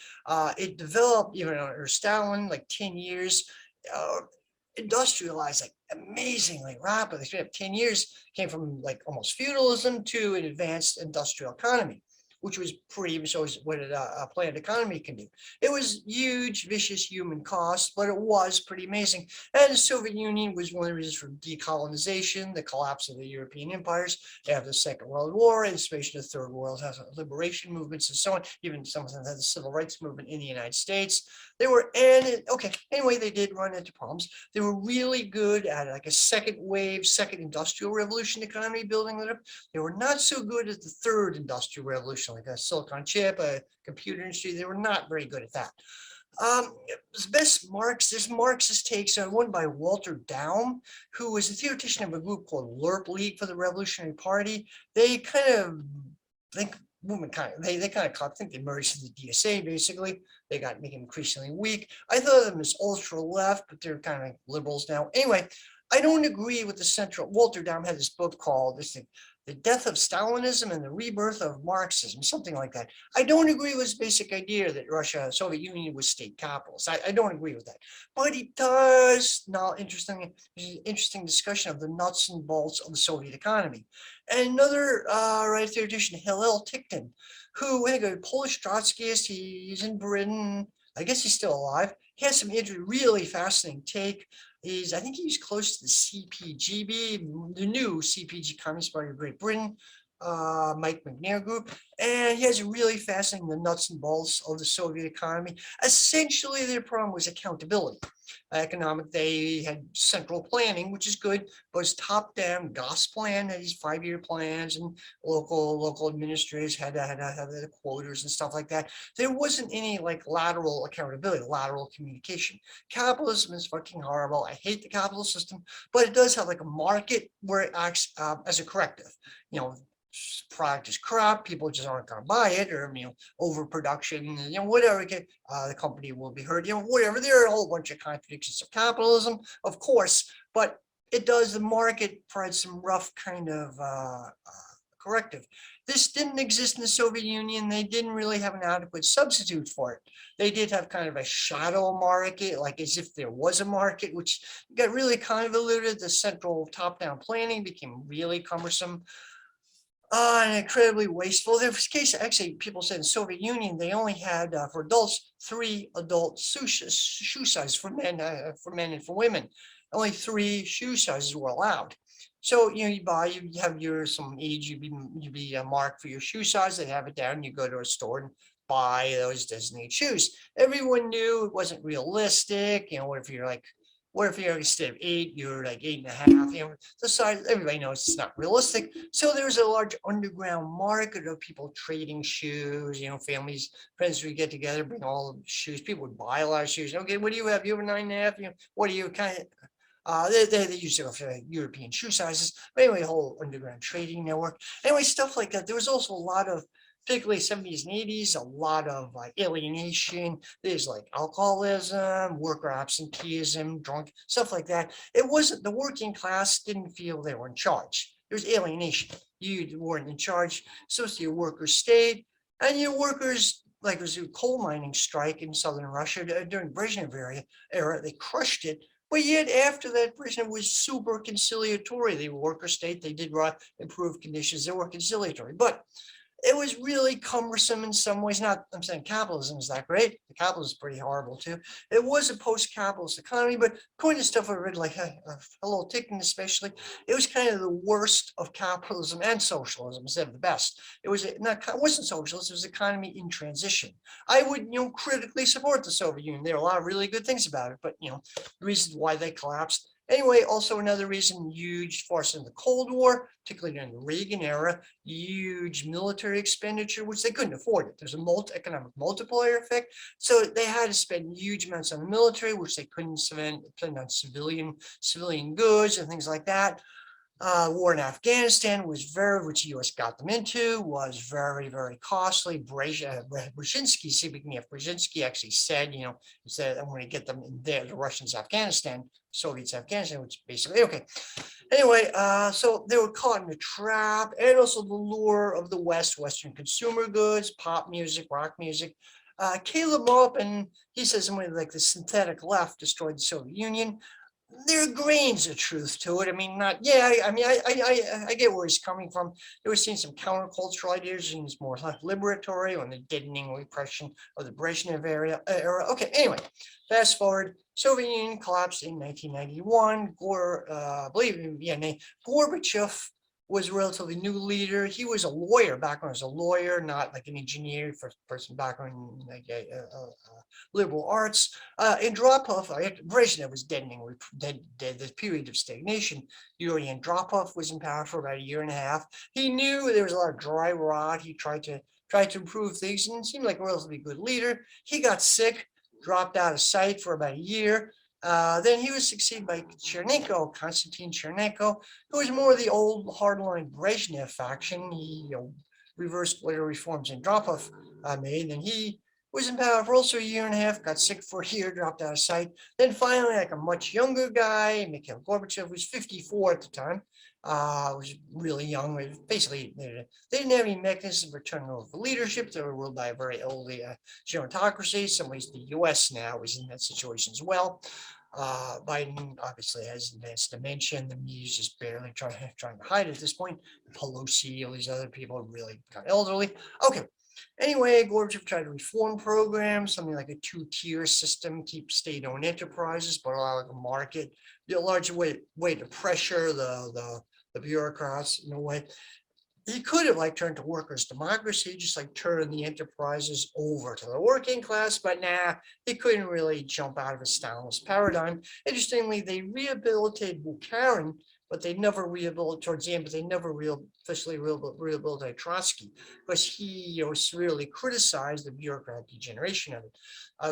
It developed, even under Stalin, like 10 years, industrialized like amazingly rapidly. 10 years came from like almost feudalism to an advanced industrial economy, which was pretty, so what a planned economy can do. It was huge, vicious human cost, but it was pretty amazing. And the Soviet Union was one of the reasons for decolonization, the collapse of the European empires after the Second World War, anticipation of the Third World liberation movements and so on. Even some of them had the civil rights movement in the United States. They were, anyway, they did run into problems. They were really good at like a second wave, second industrial revolution economy building it up. They were not so good at the third industrial revolution, like a silicon chip, a computer industry. They were not very good at that. Um, the best Marxist takes are one by Walter Daum, who was a theoretician of a group called LERP, League for the Revolutionary Party. They kind of think movement kind of they kind of think they merged to the DSA basically. They got making increasingly weak. I thought of them as ultra left, but they're kind of like liberals now. Anyway, I don't agree with the central. Walter Daum had this book called this thing, The Death of Stalinism and the Rebirth of Marxism, something like that. I don't agree with his basic idea that Russia, Soviet Union was state capitalist. I don't agree with that. But he does now interesting discussion of the nuts and bolts of the Soviet economy. And another right theoretician, Hillel Tickton, who I think a Polish Trotskyist, he's in Britain. I guess he's still alive. He has some really fascinating take. I think he's close to the CPGB, the new CPG Communist Party of Great Britain, Mike McNair group, and he has really fascinating the nuts and bolts of the Soviet economy. Essentially, their problem was accountability. They had central planning, which is good, but it's top down. Goss plan had these 5-year plans, and local administrators had to have the quotas and stuff like that. There wasn't any like lateral accountability, lateral communication. Capitalism is fucking horrible. I hate the capitalist system, but it does have like a market where it acts as a corrective. You know, product is crap, people just aren't going to buy it, or overproduction, whatever. The company will be hurt, whatever. There are a whole bunch of contradictions of capitalism, of course, but it does. The market provides some rough kind of corrective. This didn't exist in the Soviet Union. They didn't really have an adequate substitute for it. They did have kind of a shadow market, like as if there was a market, which got really convoluted. The central top-down planning became really cumbersome. And incredibly wasteful. There was a case, actually, people said in the Soviet Union, they only had, for adults, 3 adult shoe sizes for men and for women. Only 3 shoe sizes were allowed. So, you have some age, you'd be marked for your shoe size. They have it down. You go to a store and buy those designated shoes. Everyone knew it wasn't realistic. What if you're instead of 8, you're like 8.5? The size, everybody knows it's not realistic. So there's a large underground market of people trading shoes. Families, friends would get together, bring all the shoes. People would buy a lot of shoes. Okay, what do you have? You have a 9.5. What do you kind of? They usually have European shoe sizes. But anyway, a whole underground trading network. Anyway, stuff like that. There was also a lot of, particularly 70s and 80s, a lot of alienation. There's like alcoholism, worker absenteeism, drunk, stuff like that. It wasn't, the working class didn't feel they were in charge. There was alienation. You weren't in charge. So your workers stayed, and your workers, like it was a coal mining strike in southern Russia during Brezhnev era, they crushed it. But yet after that, Brezhnev was super conciliatory. They were worker state. They did improve conditions. They were conciliatory. But it was really cumbersome in some ways. Not, I'm saying capitalism is that great. The capitalism is pretty horrible too. It was a post-capitalist economy, but according to stuff I read, like Hello Tickton especially, it was kind of the worst of capitalism and socialism instead of the best. It wasn't socialist. It was economy in transition. I would, critically support the Soviet Union. There are a lot of really good things about it, but the reasons why they collapsed. Anyway, also another reason, huge force in the Cold War, particularly during the Reagan era, huge military expenditure, which they couldn't afford it. There's a economic multiplier effect. So they had to spend huge amounts on the military, which they couldn't spend on civilian goods and things like that. War in Afghanistan which the U.S. got them into, was very, very costly. Brzezinski, speaking of Brzezinski, actually said, he said, I'm going to get them in there, the Russians, Afghanistan, Soviets, Afghanistan, which basically, okay. Anyway, so they were caught in a trap, and also the lure of the West, Western consumer goods, pop music, rock music. Caleb Maupin, he says something like the synthetic left destroyed the Soviet Union. There are grains of truth to it. I mean, I get where he's coming from. They were seeing some countercultural ideas, and it's more like liberatory on the deadening repression of the Brezhnev era. Okay, anyway, fast forward. Soviet Union collapsed in 1991. Gorbachev was a relatively new leader. He was a lawyer, background as a lawyer, not like an engineer, first person background in like liberal arts. Andropov, Brezhnev was deadening the period of stagnation. Yuri Andropov was in power for about a year and a half. He knew there was a lot of dry rot. He tried to improve things and seemed like a relatively good leader. He got sick. dropped out of sight for about a year. Then he was succeeded by Konstantin Chernenko, who was more of the old hardline Brezhnev faction. He reversed whatever reforms Andropov made, and he was in power for also a year and a half, got sick for a year, dropped out of sight. Then finally, like a much younger guy, Mikhail Gorbachev, was 54 at the time, was really young. Basically, they didn't have any mechanism for turning over leadership. They were ruled by a very old gerontocracy. Some ways the U.S. now is in that situation as well. Biden obviously has advanced dementia, and the media's just barely trying to hide it at this point. Pelosi, all these other people are really kind of elderly. Okay. Anyway, Gorbachev tried to reform programs, something like a two-tier system, keep state-owned enterprises, but allow like a market, a large way to pressure the bureaucrats in a way. He could have like turned to workers' democracy, just like turn the enterprises over to the working class, but nah, he couldn't really jump out of his Stalinist paradigm. Interestingly, they rehabilitated Bukharin, but they never rehabilitated towards the end, but they never officially rehabilitated Trotsky, because he severely criticized the bureaucratic degeneration of it.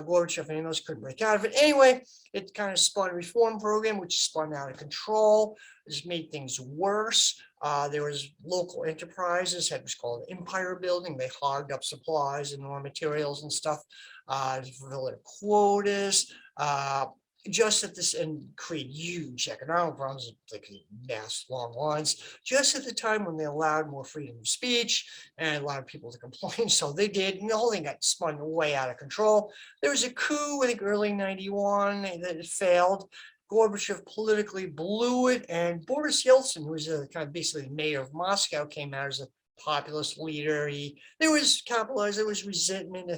Gorbachev and anyone couldn't break out of it. Anyway, it kind of spun a reform program, which spun out of control, just made things worse. There was local enterprises, had what's called empire building. They hogged up supplies and raw materials and stuff to fulfill their quotas. Just at this, and create huge economic problems, like mass long lines, just at the time when they allowed more freedom of speech and allowed people to complain. So they did, and the whole thing got spun way out of control. There was a coup, I think early 91, that it failed. Gorbachev politically blew it, and Boris Yeltsin, who was a kind of basically the mayor of Moscow, came out as a populist leader. There was capitalized, there was resentment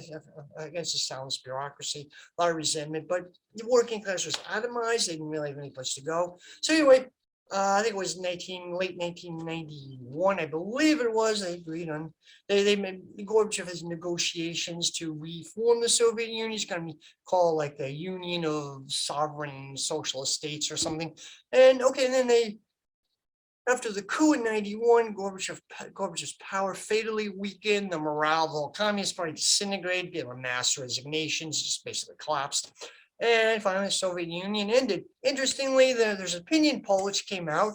against the Stalinist bureaucracy, a lot of resentment, but the working class was atomized. They didn't really have any place to go. So anyway, I think it was late 1991, I believe it was. They agreed on, they made Gorbachev has negotiations to reform the Soviet Union. It's going to be called like the Union of Sovereign Socialist States or something. And okay, and then after the coup in 91, Gorbachev's power fatally weakened. The morale of the whole Communist Party disintegrated. There were mass resignations, just basically collapsed. And finally, the Soviet Union ended. Interestingly, there's an opinion poll which came out,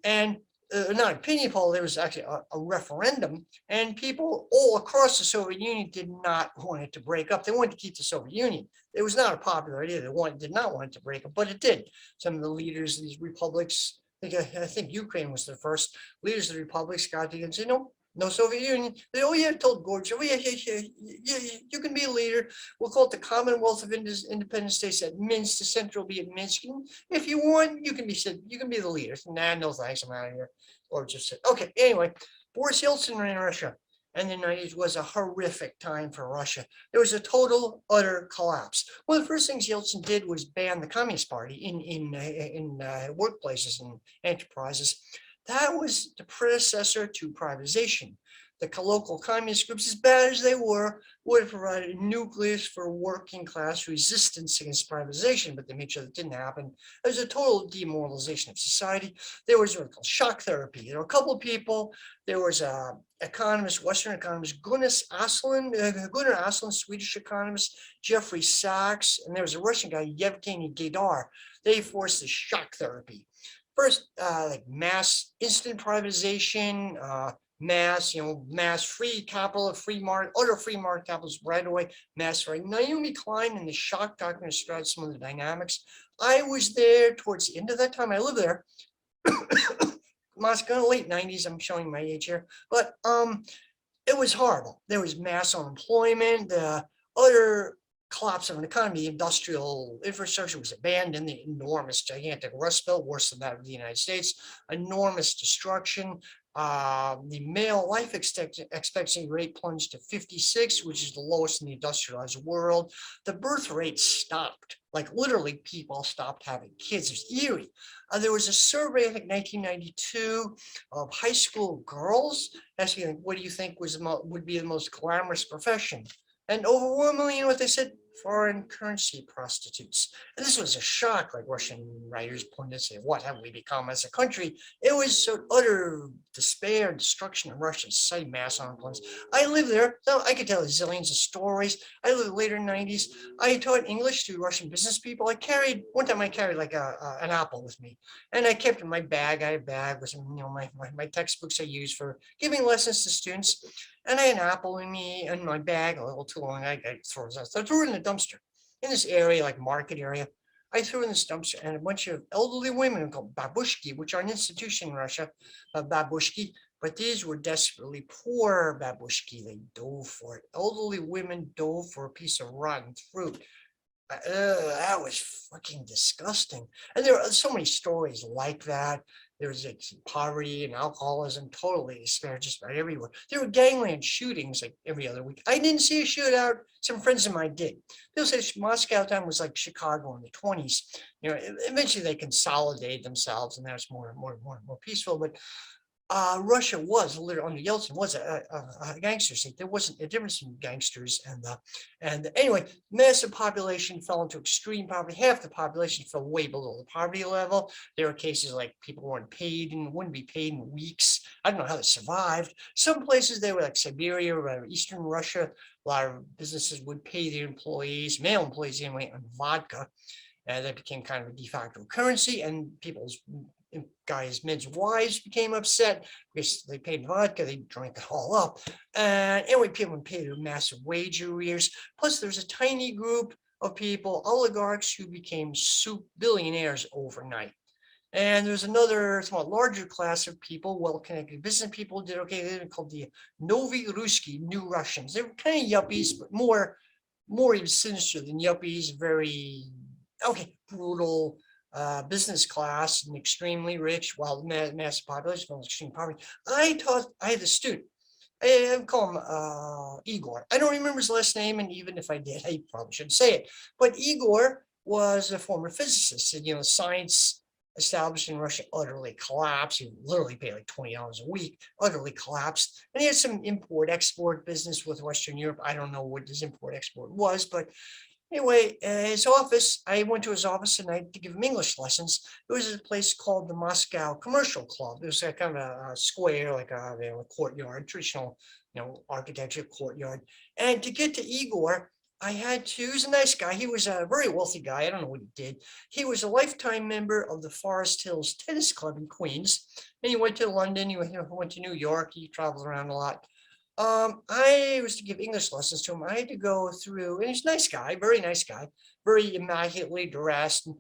and not an opinion poll, there was actually a referendum, and people all across the Soviet Union did not want it to break up. They wanted to keep the Soviet Union. It was not a popular idea. They did not want it to break up, but it did. Some of the leaders of these republics, I think Ukraine was the first, leaders of the republics got together and said, no Soviet Union. They, told Gorbachev, yeah, you can be a leader. We'll call it the Commonwealth of Independent States at Minsk. The center will be at Minsk. If you want, you can be the leader. Nah, no thanks, I'm out of here. Gorbachev said, okay, anyway, Boris Yeltsin ran Russia, and the 90s was a horrific time for Russia. There was a total, utter collapse. One of the first things Yeltsin did was ban the Communist Party in workplaces and enterprises. That was the predecessor to privatization. The local communist groups, as bad as they were, would have provided a nucleus for working class resistance against privatization, but they made sure that didn't happen. There was a total demoralization of society. There was what called shock therapy. There were a couple of people. There was a economist, Western economist, Gunnar Aslan, Swedish economist, Jeffrey Sachs, and there was a Russian guy, Yevgeny Gaidar. They forced the shock therapy. First, like mass instant privatization, mass free capital, free market, utter free market capitalism right away, mass right. Naomi Klein in the shock document described some of the dynamics. I was there towards the end of that time. I lived there. Moscow, late 90s. I'm showing my age here, but it was horrible. There was mass unemployment, the utter collapse of an economy. The industrial infrastructure was abandoned, the enormous, gigantic Rust Belt, worse than that of the United States, enormous destruction. The male life expectancy rate plunged to 56, which is the lowest in the industrialized world. The birth rate stopped, like literally people stopped having kids. It was eerie. There was a survey, I think 1992, of high school girls asking, what do you think would be the most glamorous profession? And overwhelmingly, you know what they said? foreign currency prostitutes. And this was a shock, like Russian writers pointed to say, what have we become as a country? It was so utter despair, destruction of Russian society, mass unemployment. I lived there, so I could tell zillions of stories. I lived in the later 90s. I taught English to Russian business people. One time I carried like an apple with me, and I kept it in my bag. I had a bag with some, my textbooks I used for giving lessons to students. And I had an apple in my bag, a little too long. I threw it. So I threw it in the dumpster in this area, like market area. I threw in this dumpster, and a bunch of elderly women called babushki, which are an institution in Russia, babushki, but these were desperately poor babushki. They dove for it. Elderly women dove for a piece of rotten fruit. That was fucking disgusting. And there are so many stories like that. There was like poverty and alcoholism, totally despair just about everywhere. There were gangland shootings like every other week. I didn't see a shootout. Some friends of mine did. People say Moscow time was like Chicago in the 20s. Eventually they consolidated themselves, and that was more peaceful. But Russia was literally under Yeltsin was a gangster state. There wasn't a difference in gangsters and anyway, massive population fell into extreme poverty. Half the population fell way below the poverty level. There were cases like people weren't paid and wouldn't be paid in weeks. I don't know how they survived. Some places they were like Siberia or Eastern Russia. A lot of businesses would pay their employees, male employees anyway, on vodka. And that became kind of a de facto currency, and people's men's wives became upset because they paid vodka, they drank it all up. And anyway, people paid massive wage arrears. Plus, there's a tiny group of people, oligarchs, who became billionaires overnight. And there's another somewhat larger class of people, well-connected business people, did okay. They're called the Novi Ruski, New Russians. They were kind of yuppies, but more even sinister than yuppies, very brutal business class and extremely rich, while the mass population was extreme poverty. I had a student. I call him Igor. I don't remember his last name, and even if I did, I probably shouldn't say it. But Igor was a former physicist, and science established in Russia utterly collapsed. He literally paid like $20 a week, utterly collapsed. And he had some import-export business with Western Europe. I don't know what his import-export was, but anyway, his office, I went to his office and I had to give him English lessons. It was a place called the Moscow Commercial Club. It was a kind of a square, like a courtyard, traditional, architecture courtyard. And to get to Igor, he was a nice guy. He was a very wealthy guy. I don't know what he did. He was a lifetime member of the Forest Hills Tennis Club in Queens. And he went to London, he went to New York, he traveled around a lot. I was to give English lessons to him. I had to go through, and he's a nice guy, very nice guy, very immaculately dressed. And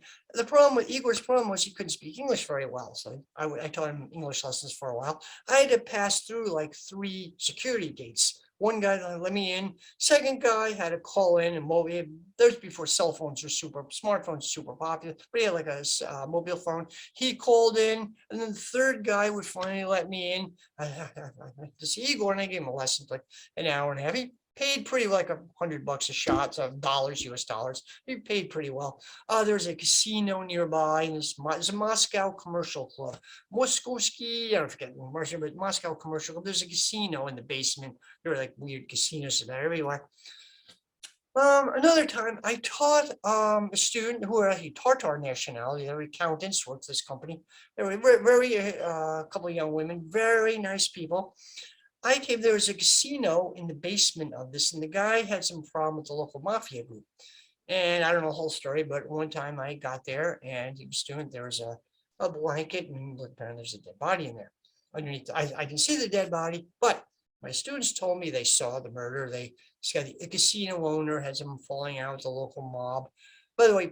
Igor's problem was he couldn't speak English very well. So I taught him English lessons for a while. I had to pass through like 3 security gates. One guy let me in. Second guy had to call in and mobile. There's before cell phones were smartphones super popular, but he had like a mobile phone. He called in, and then the third guy would finally let me in to see Igor, and I gave him a lesson for like an hour and a half. He paid pretty like $100 a shot, so dollars, US dollars. He paid pretty well. There's a casino nearby, and there's a Moscow Commercial Club. Moskovsky, I don't forget but Moscow Commercial Club. There's a casino in the basement. There were like weird casinos about everywhere. Another time, I taught a student who were actually Tartar nationality. They were accountants, worked for this company. They were very a couple of young women, very nice people. There was a casino in the basement of this, and the guy had some problem with the local mafia group. And I don't know the whole story, but one time I got there and he was there was a blanket, and looked down, there's a dead body in there. Underneath, I didn't see the dead body, but my students told me they saw the murder. The casino owner had some falling out with the local mob. By the way,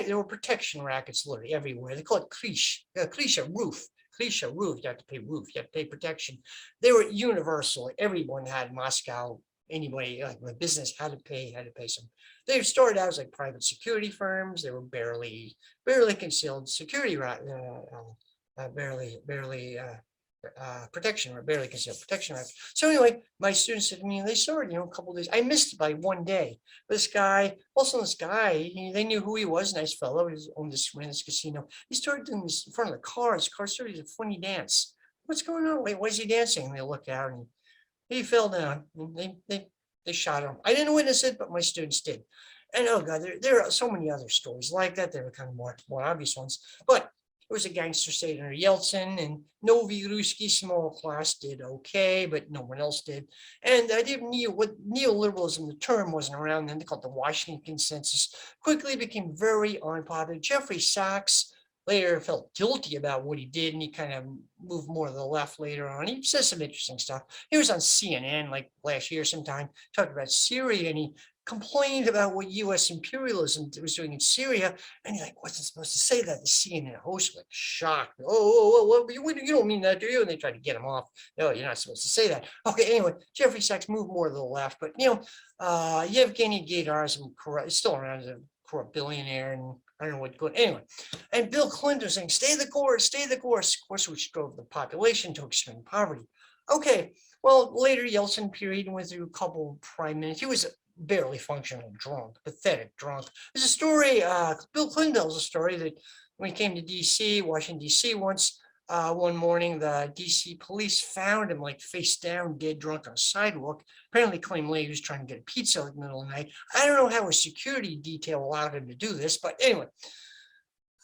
there were protection rackets literally everywhere. They call it krisha, roof. Krisha, roof, you have to pay roof, you have to pay protection. They were universal. Everyone had Moscow. Anybody like the business had to pay some. They started out as like private security firms. They were barely concealed security, barely concealed protection. So anyway, my students said to me, they started, a couple of days. I missed it by one day. But this guy, they knew who he was, nice fellow. He owned this casino. He started doing this in front of the cars. Car started a funny dance. What's going on? Wait, why is he dancing? And they looked out, and he fell down. And they They shot him. I didn't witness it, but my students did. And oh god, there are so many other stories like that. There are kind of more obvious ones. But it was a gangster state under Yeltsin, and Novi Ruski small class did okay, but no one else did. And the idea of neoliberalism, the term wasn't around then. They called it the Washington Consensus. Quickly became very unpopular. Jeffrey Sachs later felt guilty about what he did, and he kind of moved more to the left later on. He says some interesting stuff. He was on CNN like last year sometime, talking about Syria, and he complained about what U.S. imperialism was doing in Syria, and he like wasn't supposed to say that. The CNN host was like shocked. Oh, you don't mean that, do you? And they tried to get him off. No, you're not supposed to say that. Okay, anyway, Jeffrey Sachs moved more to the left, but Yevgeny Gaidar is still around as a corrupt billionaire, and I don't know what going. Anyway, and Bill Clinton was saying, "Stay the course, stay the course," of course, which drove the population to extreme poverty. Okay, well, later Yeltsin period went through a couple prime ministers. He was barely functional drunk, pathetic drunk. There's a story, Bill Clinton tells a story that when he came to DC, Washington, DC once, one morning, the DC police found him like face down, dead drunk on a sidewalk. Apparently claimed later he was trying to get a pizza in the middle of the night. I don't know how a security detail allowed him to do this, but anyway.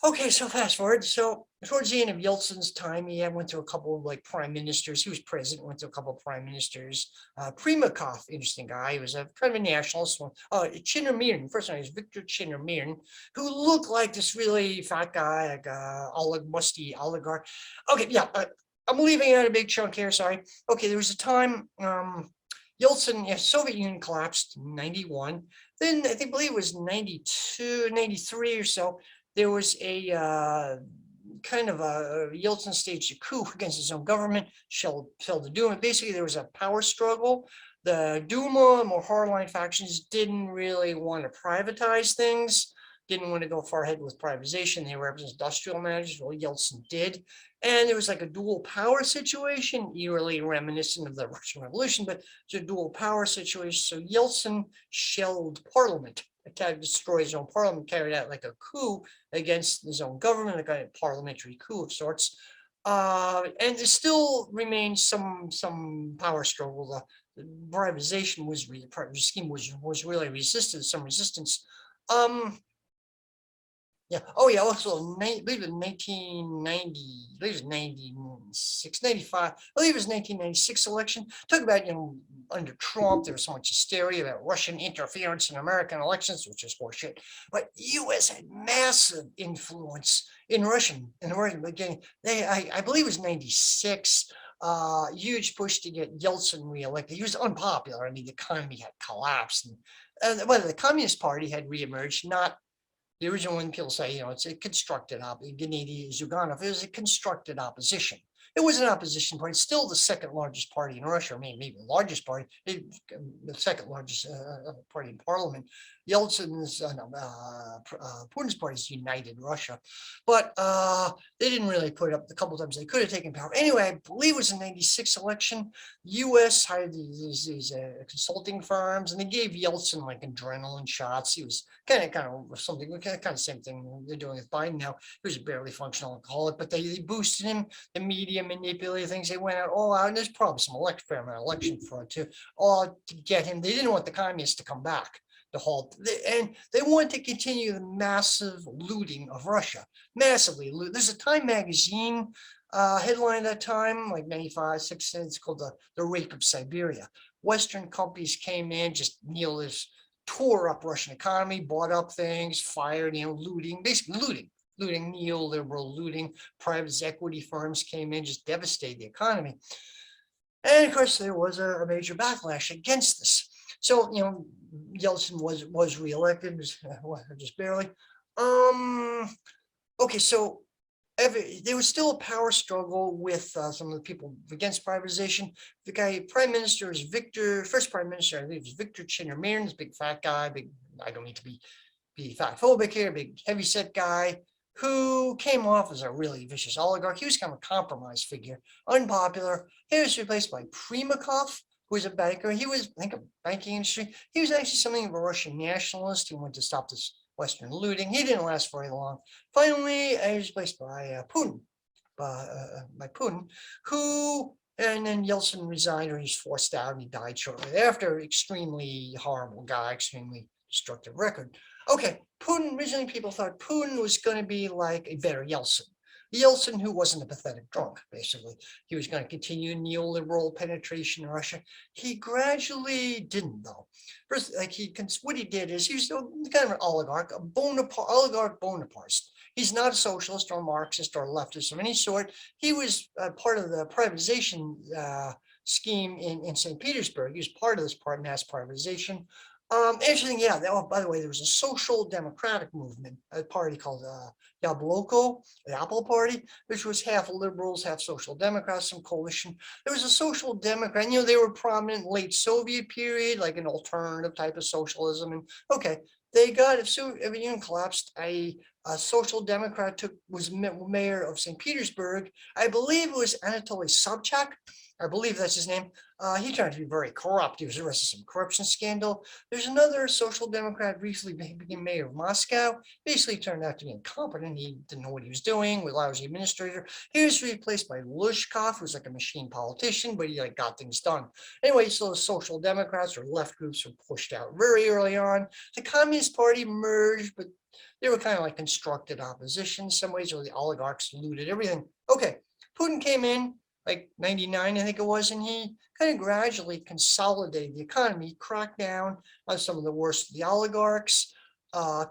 Okay, so fast forward. So towards the end of Yeltsin's time, he went through a couple of like prime ministers. He was president, went through a couple of prime ministers. Primakov, interesting guy. He was a kind of a nationalist one. Chernomyrdin, first name is Victor Chernomyrdin, who looked like this really fat guy, like a musty oligarch. Okay, yeah, I'm leaving out a big chunk here. Sorry. Okay, there was a time Yeltsin, Soviet Union collapsed in 91. Then I believe it was 92, 93 or so. There was a kind of a Yeltsin staged a coup against his own government, failed to do it. Basically, there was a power struggle. The Duma, more hardline factions, didn't really want to privatize things, didn't want to go far ahead with privatization. They were industrial managers. Well, Yeltsin did. And there was like a dual power situation, eerily reminiscent of the Russian Revolution, but it's a dual power situation. So Yeltsin shelled parliament, attacked, destroyed his own parliament, carried out like a coup against his own government, like a parliamentary coup of sorts. And there still remains some power struggle. The privatization scheme was really resisted, some resistance. Yeah. Oh, yeah. Also, I believe in 1990, I believe it was 96, 95, I believe it was 1996 election. Talk about, under Trump, there was so much hysteria about Russian interference in American elections, which is horseshit. But U.S. had massive influence in the Russian beginning. I believe it was 96. Huge push to get Yeltsin reelected. He was unpopular. I mean, the economy had collapsed. And the Communist Party had reemerged, not the original one. People say, it's a constructed Gennady Zyuganov. It was a constructed opposition. It was an opposition party, still the second largest party in Russia, maybe the largest party, the second largest party in parliament. Yeltsin's, Putin's party is United Russia, but they didn't really put it up the couple of times they could have taken power. Anyway, I believe it was the 96 election. U.S. hired these consulting firms, and they gave Yeltsin like adrenaline shots. He was kind of something, kind of same thing they're doing with Biden now. He was a barely functional alcoholic, but they boosted him. The media manipulated things. They went out all out, and there's probably some election fraud too, all to get him. They didn't want the communists to come back. And they wanted to continue the massive looting of Russia, massively loot. There's a Time magazine headline at that time, like 95, 6, it's called the Rape of Siberia. Western companies came in, just tore up Russian economy, bought up things, fired, looting, basically looting, neoliberal looting. Private equity firms came in, just devastated the economy. And of course, there was a major backlash against this. So, Yeltsin was reelected, just barely. Okay, so there was still a power struggle with some of the people against privatization. The guy, prime minister, is first prime minister, I believe, is Victor Chernomyrdin, this big fat guy, I don't need to be fat phobic here, big heavyset guy, who came off as a really vicious oligarch. He was kind of a compromise figure, unpopular. He was replaced by Primakov, who was a banker. He was, I think, a banking industry. He was actually something of a Russian nationalist who wanted to stop this Western looting. He didn't last very long. Finally, he was replaced by Putin, who And then Yeltsin resigned, or he was forced out, and he died shortly after. Extremely horrible guy, extremely destructive record. Okay, Putin, originally people thought Putin was going to be like a better Yeltsin. Yeltsin, who wasn't a pathetic drunk, basically. He was going to continue neoliberal penetration in Russia. He gradually didn't, though. First, what he did is he was kind of an oligarch, a oligarch Bonaparte. He's not a socialist or Marxist or leftist of any sort. He was part of the privatization scheme in St. Petersburg. He was part of this mass privatization. Interesting, yeah. Oh, by the way, there was a social democratic movement, a party called Yabloko, the Apple Party, which was half liberals, half social democrats, some coalition. There was a social democrat, they were prominent late Soviet period, like an alternative type of socialism. And okay, they got, if Soviet Union collapsed, a social democrat was mayor of St. Petersburg. I believe it was Anatoly Sobchak. I believe that's his name. He turned out to be very corrupt. He was arrested in some corruption scandal. There's another social democrat recently became mayor of Moscow. Basically turned out to be incompetent. He didn't know what he was doing, was a lousy administrator. He was replaced by Lushkov, who's like a machine politician, but he got things done. Anyway, so the social democrats or left groups were pushed out very early on. The Communist Party merged, but they were kind of like constructed opposition in some ways, or the oligarchs looted everything. Okay, Putin came in like 99, I think it was, and he kind of gradually consolidated the economy, cracked down on some of the worst of the oligarchs,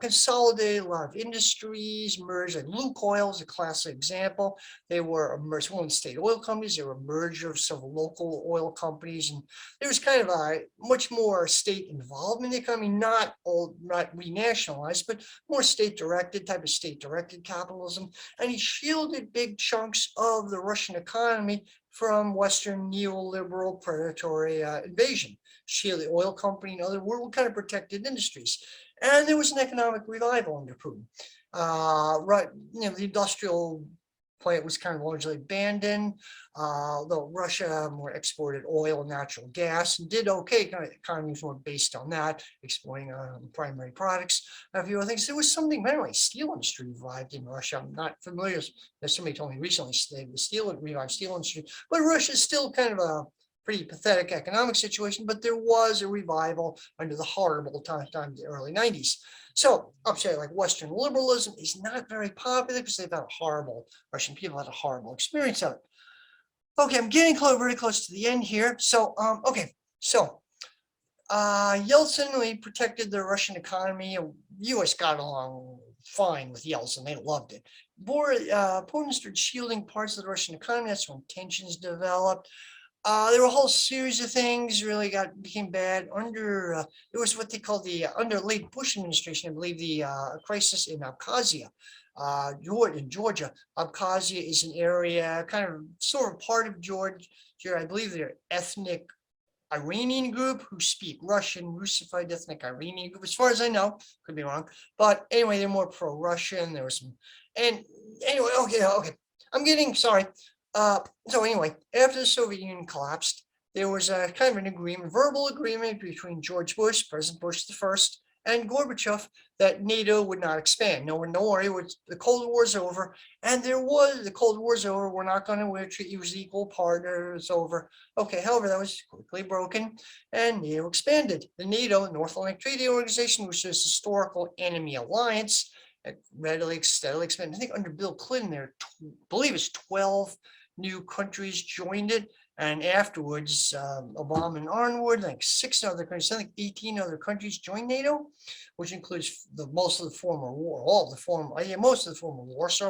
consolidated a lot of industries, merged, like Lukoil is a classic example. They were a merge, one state oil companies, they were a merger of several local oil companies, and there was kind of a much more state involvement in the economy, not renationalized, but more state-directed, type of state-directed capitalism. And he shielded big chunks of the Russian economy from Western neoliberal predatory invasion. Shielded the oil company and other were kind of protected industries. And there was an economic revival under Putin. The industrial plant was kind of largely abandoned, though Russia more exported oil and natural gas and did okay. Kind of economy was more based on that, exporting primary products. A few other things. There was something, anyway, steel industry revived in Russia. I'm not familiar. Somebody told me recently the revived steel industry, but Russia is still kind of a pretty pathetic economic situation, but there was a revival under the horrible time of the early 90s. So I'm saying like Western liberalism is not very popular because they've had Russian people had a horrible experience of it. Okay, I'm getting very close to the end here. So, Yeltsin, we protected the Russian economy. The U.S. got along fine with Yeltsin. They loved it. Putin started shielding parts of the Russian economy. That's when tensions developed. There were a whole series of things really became bad under it was what they call under late Bush administration, I believe, the crisis in Abkhazia. In Georgia, Abkhazia is an area kind of sort of part of Georgia. I believe they're ethnic Iranian group who speak Russian, Russified ethnic Iranian group, as far as I know, could be wrong. But anyway, they're more pro-Russian. There was some, and anyway, okay. I'm getting, sorry. So anyway, after the Soviet Union collapsed, there was a kind of an agreement, verbal agreement between George Bush, President Bush I, and Gorbachev that NATO would not expand. No worry, the Cold War's over, and the Cold War's over. We're not going to treat you as equal partner. It's over. Okay, however, that was quickly broken, and NATO expanded. The NATO, North Atlantic Treaty Organization, which is a historical enemy alliance, steadily expanded. I think under Bill Clinton, I believe it's 12 new countries joined it, and afterwards, Obama and onward, like 6 other countries, I think 18 other countries joined NATO, which includes most of the former Warsaw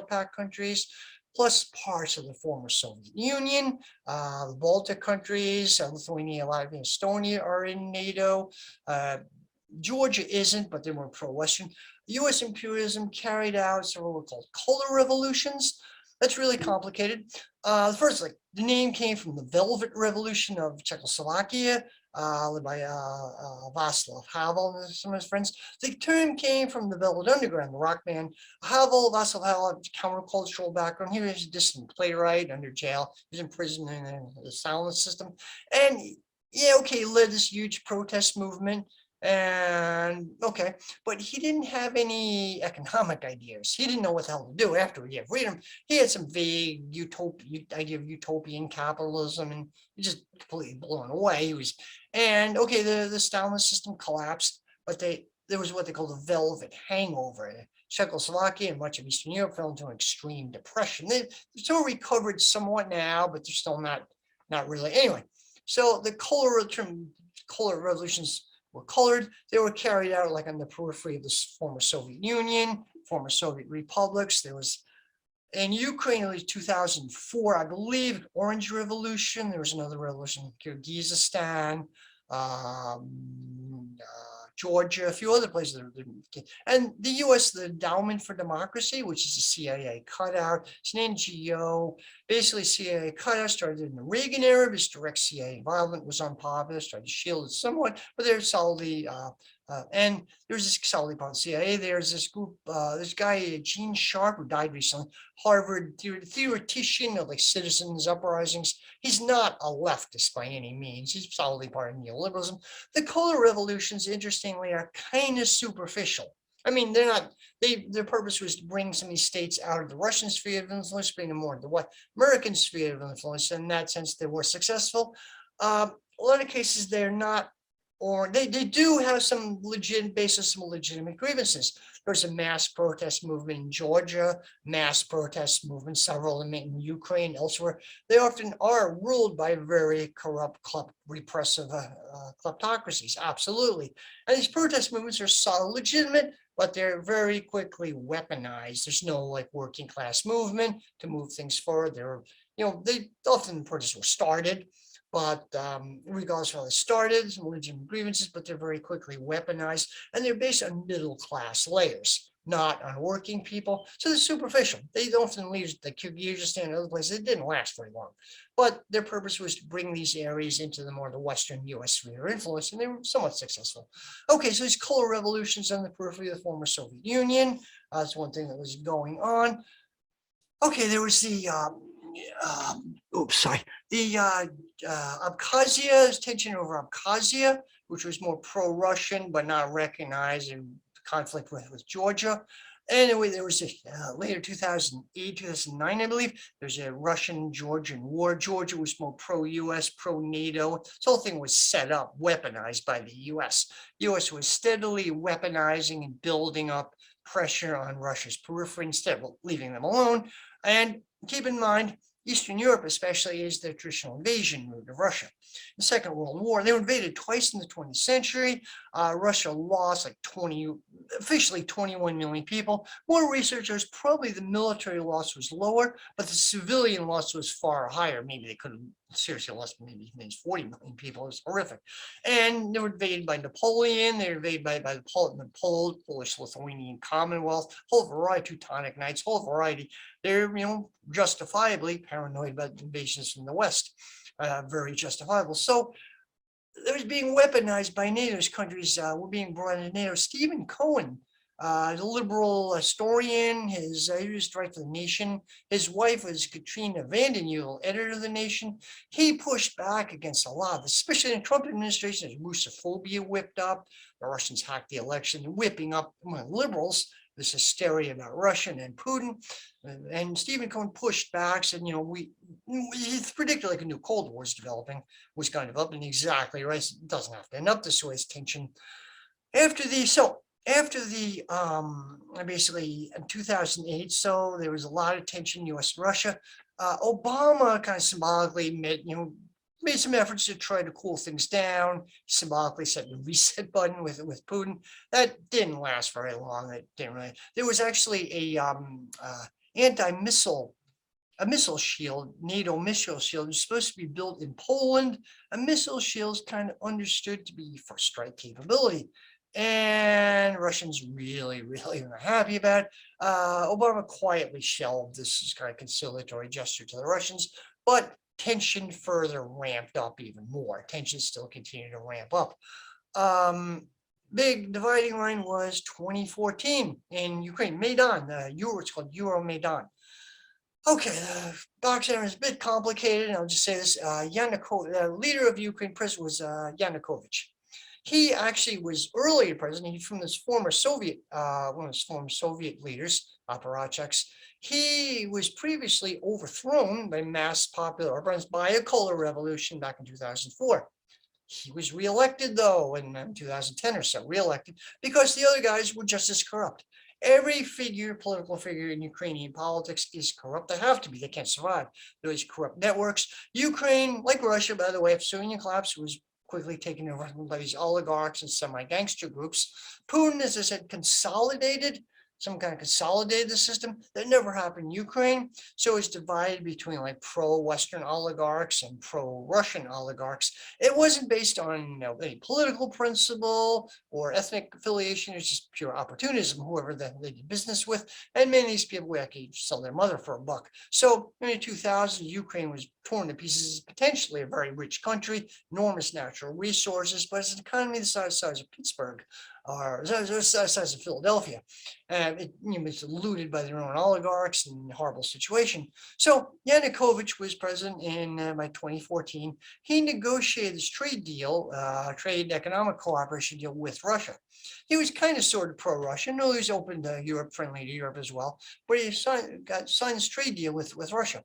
Pact countries, plus parts of the former Soviet Union, the Baltic countries, Lithuania, Latvia, Estonia are in NATO. Georgia isn't, but they're more pro-Western. U.S. imperialism carried out several what were called color revolutions. That's really complicated. The first, the name came from the Velvet Revolution of Czechoslovakia, led by Václav Havel and some of his friends. The term came from the Velvet Underground, the rock band. Havel, Václav Havel, countercultural background. He was a dissident playwright under jail. He was in prison in the silence system. And led this huge protest movement. And okay, but he didn't have any economic ideas. He didn't know what the hell to do after he had freedom. He had some vague idea of utopian capitalism, and he just completely blown away. He was, and okay, the Stalinist system collapsed, but there was what they call the velvet hangover. Czechoslovakia and much of Eastern Europe fell into an extreme depression. They're still recovered somewhat now, but they're still not really. Anyway, so the color revolutions were colored. They were carried out like on the periphery of the former Soviet Union, former Soviet republics. There was in Ukraine, it was 2004, I believe, Orange Revolution. There was another revolution in Kyrgyzstan, Georgia, a few other places. And the U.S., the Endowment for Democracy, which is a CIA cutout, it's an NGO. Basically, CIA cutout started in the Reagan era. Because direct CIA involvement was unpopular, started to shield it somewhat, but they're solidly and there's this solidly part of the CIA. There's this group, this guy, Gene Sharp, who died recently, Harvard theoretician of like citizens uprisings. He's not a leftist by any means. He's solidly part of neoliberalism. The color revolutions, interestingly, are kind of superficial. I mean, they're not, their purpose was to bring some of these states out of the Russian sphere of influence, bring them more into what American sphere of influence. In that sense, they were successful. A lot of cases, they're not, or they do have some legit basis, some legitimate grievances. There's a mass protest movement in Georgia, mass protest movement, several of them in Ukraine, elsewhere. They often are ruled by very corrupt, repressive kleptocracies, absolutely. And these protest movements are so legitimate, but they're very quickly weaponized. There's no like working class movement to move things forward. They often protests were started, but regardless of how they started, some legitimate grievances, but they're very quickly weaponized, and they're based on middle class layers, not on working people. So they're superficial. They often leave the Kyrgyzstan and other places. It didn't last very long, but their purpose was to bring these areas into the Western U.S. sphere of influence, and they were somewhat successful. Okay, so these color revolutions on the periphery of the former Soviet Union. That's one thing that was going on. Okay, there was the Abkhazia, tension over Abkhazia, which was more pro-Russian but not recognized in conflict with Georgia. Anyway, there was a later 2008, 2009, I believe, there's a Russian-Georgian war. Georgia was more pro-US, pro-NATO. This whole thing was set up, weaponized by the US. US was steadily weaponizing and building up pressure on Russia's periphery instead of leaving them alone. And keep in mind, Eastern Europe especially is the traditional invasion route of Russia. The Second World War, they were invaded twice in the 20th century. Russia lost like officially 21 million people. More researchers, probably the military loss was lower, but the civilian loss was far higher. Maybe they could have seriously lost maybe 40 million people. It was horrific. And they were invaded by Napoleon. They were invaded by the Polish-Lithuanian Commonwealth, whole variety, Teutonic Knights, whole variety. They're, justifiably paranoid about invasions from the West. Very justifiable. So it was being weaponized by NATO's countries. Were being brought into NATO. Stephen Cohen, the liberal historian, he was right for the Nation. His wife was Katrina Vanden Uhl, editor of the Nation. He pushed back against a lot, especially in the Trump administration. There's Russophobia whipped up. The Russians hacked the election, whipping up among liberals this hysteria about Russia and Putin. And Stephen Cohen pushed back, said, he predicted like a new Cold War is developing, was kind of up and exactly right. It doesn't have to end up this way. It's tension. After the basically in 2008, so there was a lot of tension, US and Russia. Obama kind of symbolically made some efforts to try to cool things down, symbolically set the reset button with Putin. That didn't last very long. It didn't really. There was actually a missile shield, NATO missile shield, was supposed to be built in Poland. A missile shield is kind of understood to be for strike capability. And Russians really, really not happy about it. Obama quietly shelved this kind of conciliatory gesture to the Russians, but tension further ramped up even more. Tension still continued to ramp up. Big dividing line was 2014 in Ukraine, Maidan, it's called Euromaidan. Okay, the box is a bit complicated, and I'll just say this. The leader of Ukraine president was Yanukovych. He actually was earlier president. He's from this former Soviet, one of his former Soviet leaders, apparatchiks. He was previously overthrown by mass popular uprising by a color revolution back in 2004. He was reelected, though, in 2010 or so, reelected, because the other guys were just as corrupt. Every political figure in Ukrainian politics is corrupt. They have to be. They can't survive. There's corrupt networks. Ukraine, like Russia, by the way, after Soviet collapse, was quickly taken over by these oligarchs and semi-gangster groups. Putin, as I said, consolidated the system. That never happened in Ukraine. So it's divided between like pro-Western oligarchs and pro-Russian oligarchs. It wasn't based on any political principle or ethnic affiliation. It's just pure opportunism, whoever they did business with. And many of these people would actually sell their mother for a buck. So in the 2000s, Ukraine was torn to pieces, potentially a very rich country, enormous natural resources, but it's an economy the size of Pittsburgh or the size of Philadelphia. It's looted by their own oligarchs and horrible situation. So Yanukovych was president in by 2014. He negotiated this trade deal, trade economic cooperation deal with Russia. He was kind of sort of pro-Russian. No, he was open to Europe, friendly to Europe as well. But he signed this trade deal with Russia.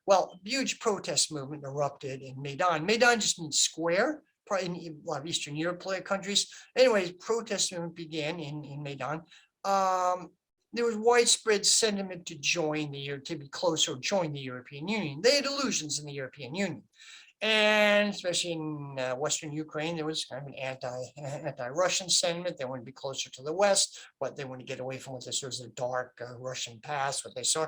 Well, a huge protest movement erupted in Maidan. Maidan just means square, probably in a lot of Eastern Europe countries. Anyways, protest movement began in Maidan. There was widespread sentiment to be closer, join the European Union. They had illusions in the European Union. And especially in Western Ukraine, there was kind of an anti-Russian sentiment. They wanted to be closer to the West, but they wanted to get away from what they saw as the dark Russian past, what they saw.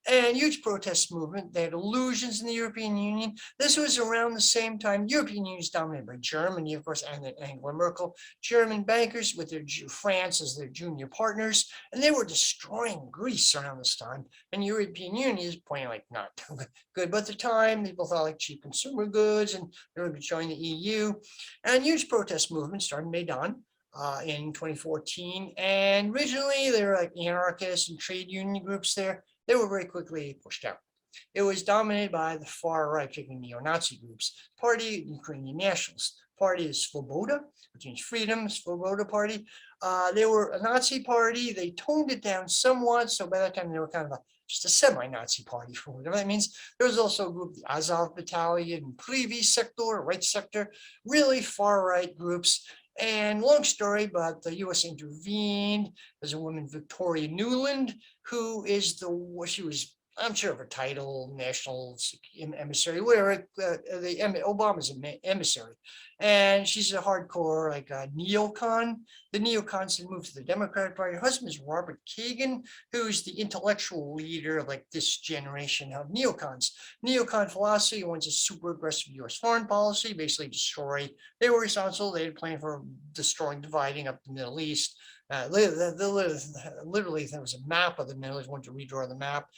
And huge protest movement. They had illusions in the European Union. This was around the same time. European Union is dominated by Germany, of course, and Angela Merkel. German bankers with France as their junior partners, and they were destroying Greece around this time. And the European Union is pointing like not good, but at the time people thought like cheap consumer goods, and they were going to join the EU. And huge protest movement started in Maidan. In 2014, and originally they were like anarchists and trade union groups there. They were very quickly pushed out. It was dominated by the far right, particularly neo-Nazi groups. Party, Ukrainian Nationalists. Party is Svoboda, which means freedom, Svoboda Party. They were a Nazi party. They toned it down somewhat, so by that time they were kind of just a semi-Nazi party, for whatever that means. There was also a group, the Azov Battalion, Privy Sector, right sector, really far-right groups. And long story, but the U.S. intervened. There's a woman, Victoria Nuland, who is she was, I'm sure of her title, national emissary, whatever, Obama's emissary. And she's a hardcore, like a neocon. The neocons had moved to the Democratic Party. Her husband is Robert Kagan, who's the intellectual leader of like this generation of neocons. Neocon philosophy wants a super aggressive U.S. foreign policy, basically destroy. They were responsible. They had planned for destroying, dividing up the Middle East. Literally, there was a map of the Middle East. Wanted to redraw the map.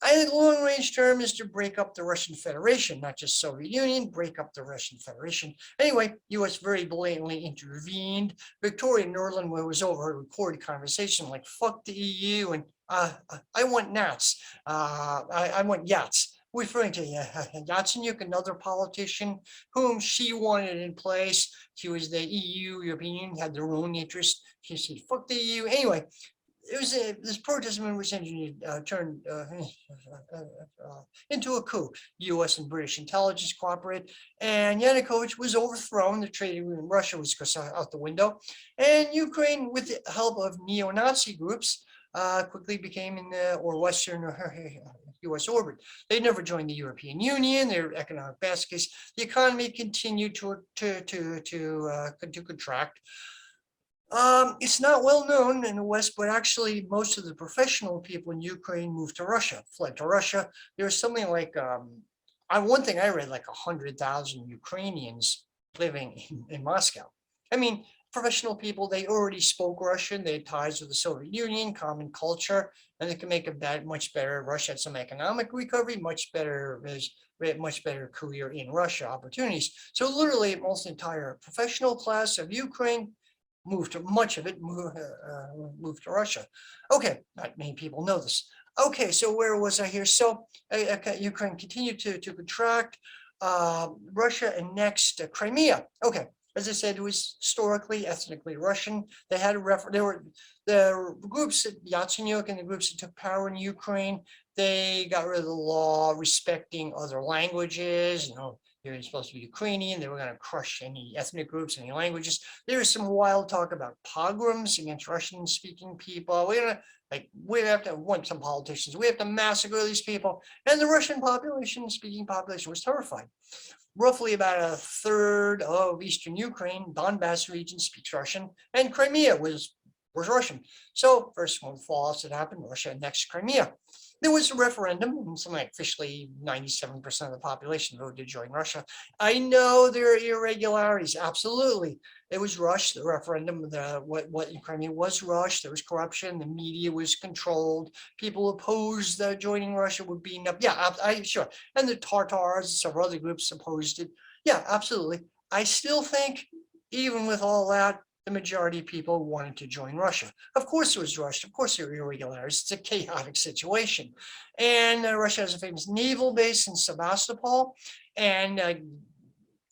I think long-range term is to break up the Russian Federation, not just Soviet Union, break up the Russian Federation. Anyway, U.S. very blatantly intervened. Victoria Nuland was over a recorded conversation like, fuck the EU, and I want Nats. I want yachts. Referring to Yatsenyuk, another politician whom she wanted in place. She was the EU, European Union, had their own interest. She said, fuck the EU. Anyway, it was this protest movement was turned into a coup. U.S. and British intelligence cooperated, and Yanukovych was overthrown. The trade with Russia was out the window, and Ukraine, with the help of neo-Nazi groups, quickly became in the Western U.S. orbit. They never joined the European Union. Their economic baskets. The economy continued to contract. It's not well known in the West, but actually most of the professional people in Ukraine moved to Russia, fled to Russia. There was something like, one thing I read, like 100,000 Ukrainians living in Moscow. I mean, professional people, they already spoke Russian, they had ties with the Soviet Union, common culture, and they can make a much better, Russia had some economic recovery, much better career in Russia opportunities. So literally almost the entire professional class of Ukraine moved to Russia. Okay, not many people know this. Okay, so where was I here? So Ukraine continued to contract. Russia annexed Crimea. Okay, As I said, it was historically, ethnically Russian. They had there were the groups at Yatsenyuk and the groups that took power in Ukraine. They got rid of the law respecting other languages. They're supposed to be Ukrainian. They were going to crush any ethnic groups, any languages. There was some wild talk about pogroms against Russian-speaking people. We have to, want some politicians, we have to massacre these people. And the Russian population, speaking population, was terrified. Roughly about a third of Eastern Ukraine, Donbass region, speaks Russian, and Crimea was Russian. So first one fallout that happened, Russia annexed Crimea. There was a referendum, and something like officially 97% of the population voted to join Russia. I know there are irregularities, absolutely. It was rushed, the referendum, what in Crimea was rushed, there was corruption, the media was controlled, people opposed joining Russia were beaten up. Yeah, sure. And the Tartars and several other groups opposed it. Yeah, absolutely. I still think, even with all that, the majority of people wanted to join Russia. Of course it was rushed. Of course there were irregularities. It's a chaotic situation. And Russia has a famous naval base in Sevastopol. And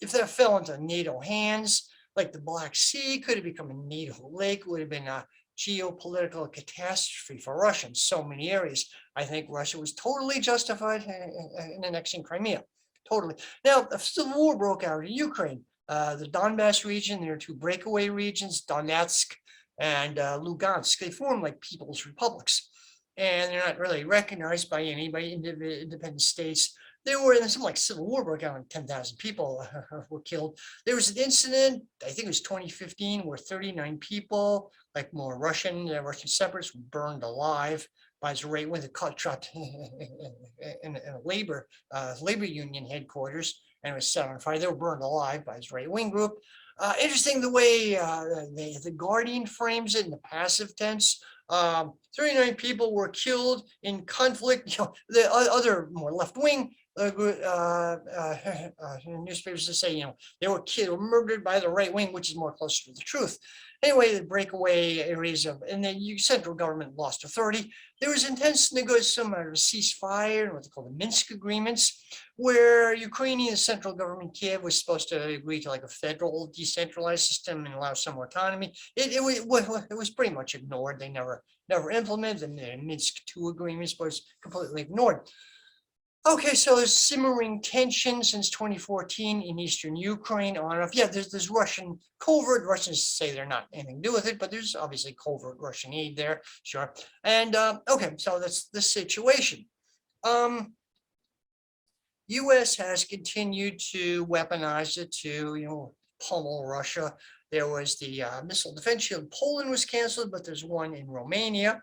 if that fell into NATO hands, like the Black Sea could have become a NATO lake, would have been a geopolitical catastrophe for Russia in so many areas. I think Russia was totally justified in annexing Crimea. Totally. Now, a civil war broke out in Ukraine. The Donbass region, there are two breakaway regions, Donetsk and Lugansk. They form like people's republics, and they're not really recognized by anybody, independent states. There were something like civil war broke out, and 10,000 people were killed. There was an incident, I think it was 2015, where 39 people, like more Russian separatists, were burned alive by Israeli when they caught trapped in a labor union headquarters, and it was set on fire. They were burned alive by his right-wing group. Interesting the way the Guardian frames it in the passive tense. 39 people were killed in conflict. The other more left-wing newspapers to say, they were murdered by the right wing, which is more closer to the truth. Anyway, the breakaway areas and the central government lost authority. There was intense negotiation of a ceasefire, what they call the Minsk agreements, where Ukrainian central government Kiev was supposed to agree to like a federal decentralized system and allow some autonomy. It was pretty much ignored. They never implemented, and the Minsk II agreements was completely ignored. Okay, so there's simmering tension since 2014 in eastern Ukraine on off. Yeah, there's Russian covert. Russians say they're not anything to do with it, but there's obviously covert Russian aid there, sure. And okay, so that's the situation. U.S. has continued to weaponize it to pummel Russia. There was the missile defense shield in Poland was canceled, but there's one in Romania.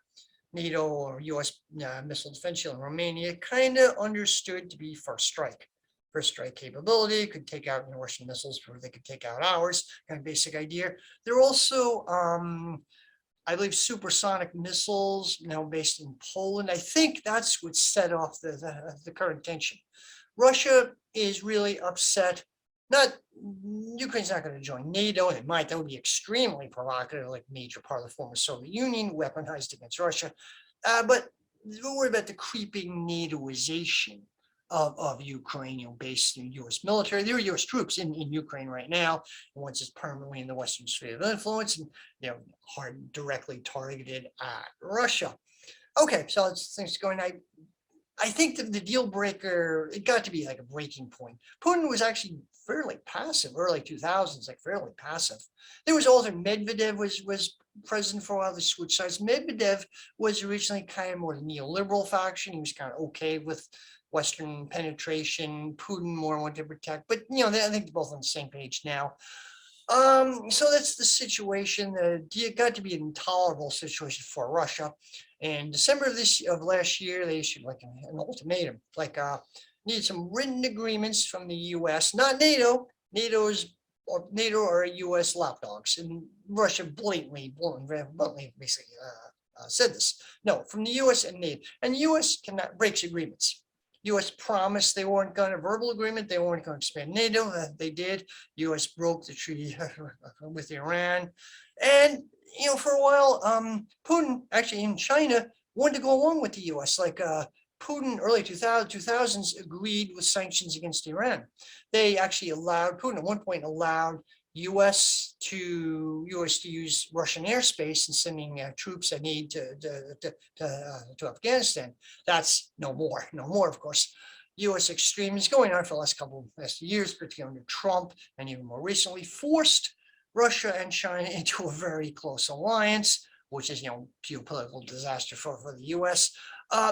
NATO or U.S. Missile defense shield in Romania, kind of understood to be first strike capability, could take out Russian missiles before they could take out ours, kind of basic idea. There are also, I believe, supersonic missiles now based in Poland. I think that's what set off the current tension. Russia is really upset. Ukraine's not going to join NATO, and it might. That would be extremely provocative, like major part of the former Soviet Union weaponized against Russia. But we're worried about the creeping NATOization of Ukraine, based in U.S. military. There are U.S. troops in Ukraine right now, and once it's permanently in the Western sphere of influence, and hard directly targeted at Russia. Okay, so things going. I think that the deal breaker, it got to be like a breaking point. Putin was actually fairly passive, early 2000s, like fairly passive. There was also Medvedev was president for a while, they switched sides. Medvedev was originally kind of more the neoliberal faction. He was kind of okay with Western penetration. Putin more wanted to protect, but I think they're both on the same page now. So that's the situation. It got to be an intolerable situation for Russia. In December of last year, they issued like an ultimatum, like needed some written agreements from the U.S., not NATO. NATO or U.S. lapdogs, and Russia blatantly basically said this. No, from the U.S. and NATO, and the U.S. cannot break agreements. U.S. promised they weren't going to verbal agreement, they weren't going to expand NATO. They did. U.S. broke the treaty with Iran, and for a while, Putin actually in China wanted to go along with the U.S. Like Putin, early 2000s, agreed with sanctions against Iran. They actually allowed Putin at one point allowed U.S. to use Russian airspace and sending troops and aid to Afghanistan. That's no more, of course. U.S. extremism is going on for the last years, particularly under Trump, and even more recently, forced Russia and China into a very close alliance, which is, geopolitical disaster for the U.S.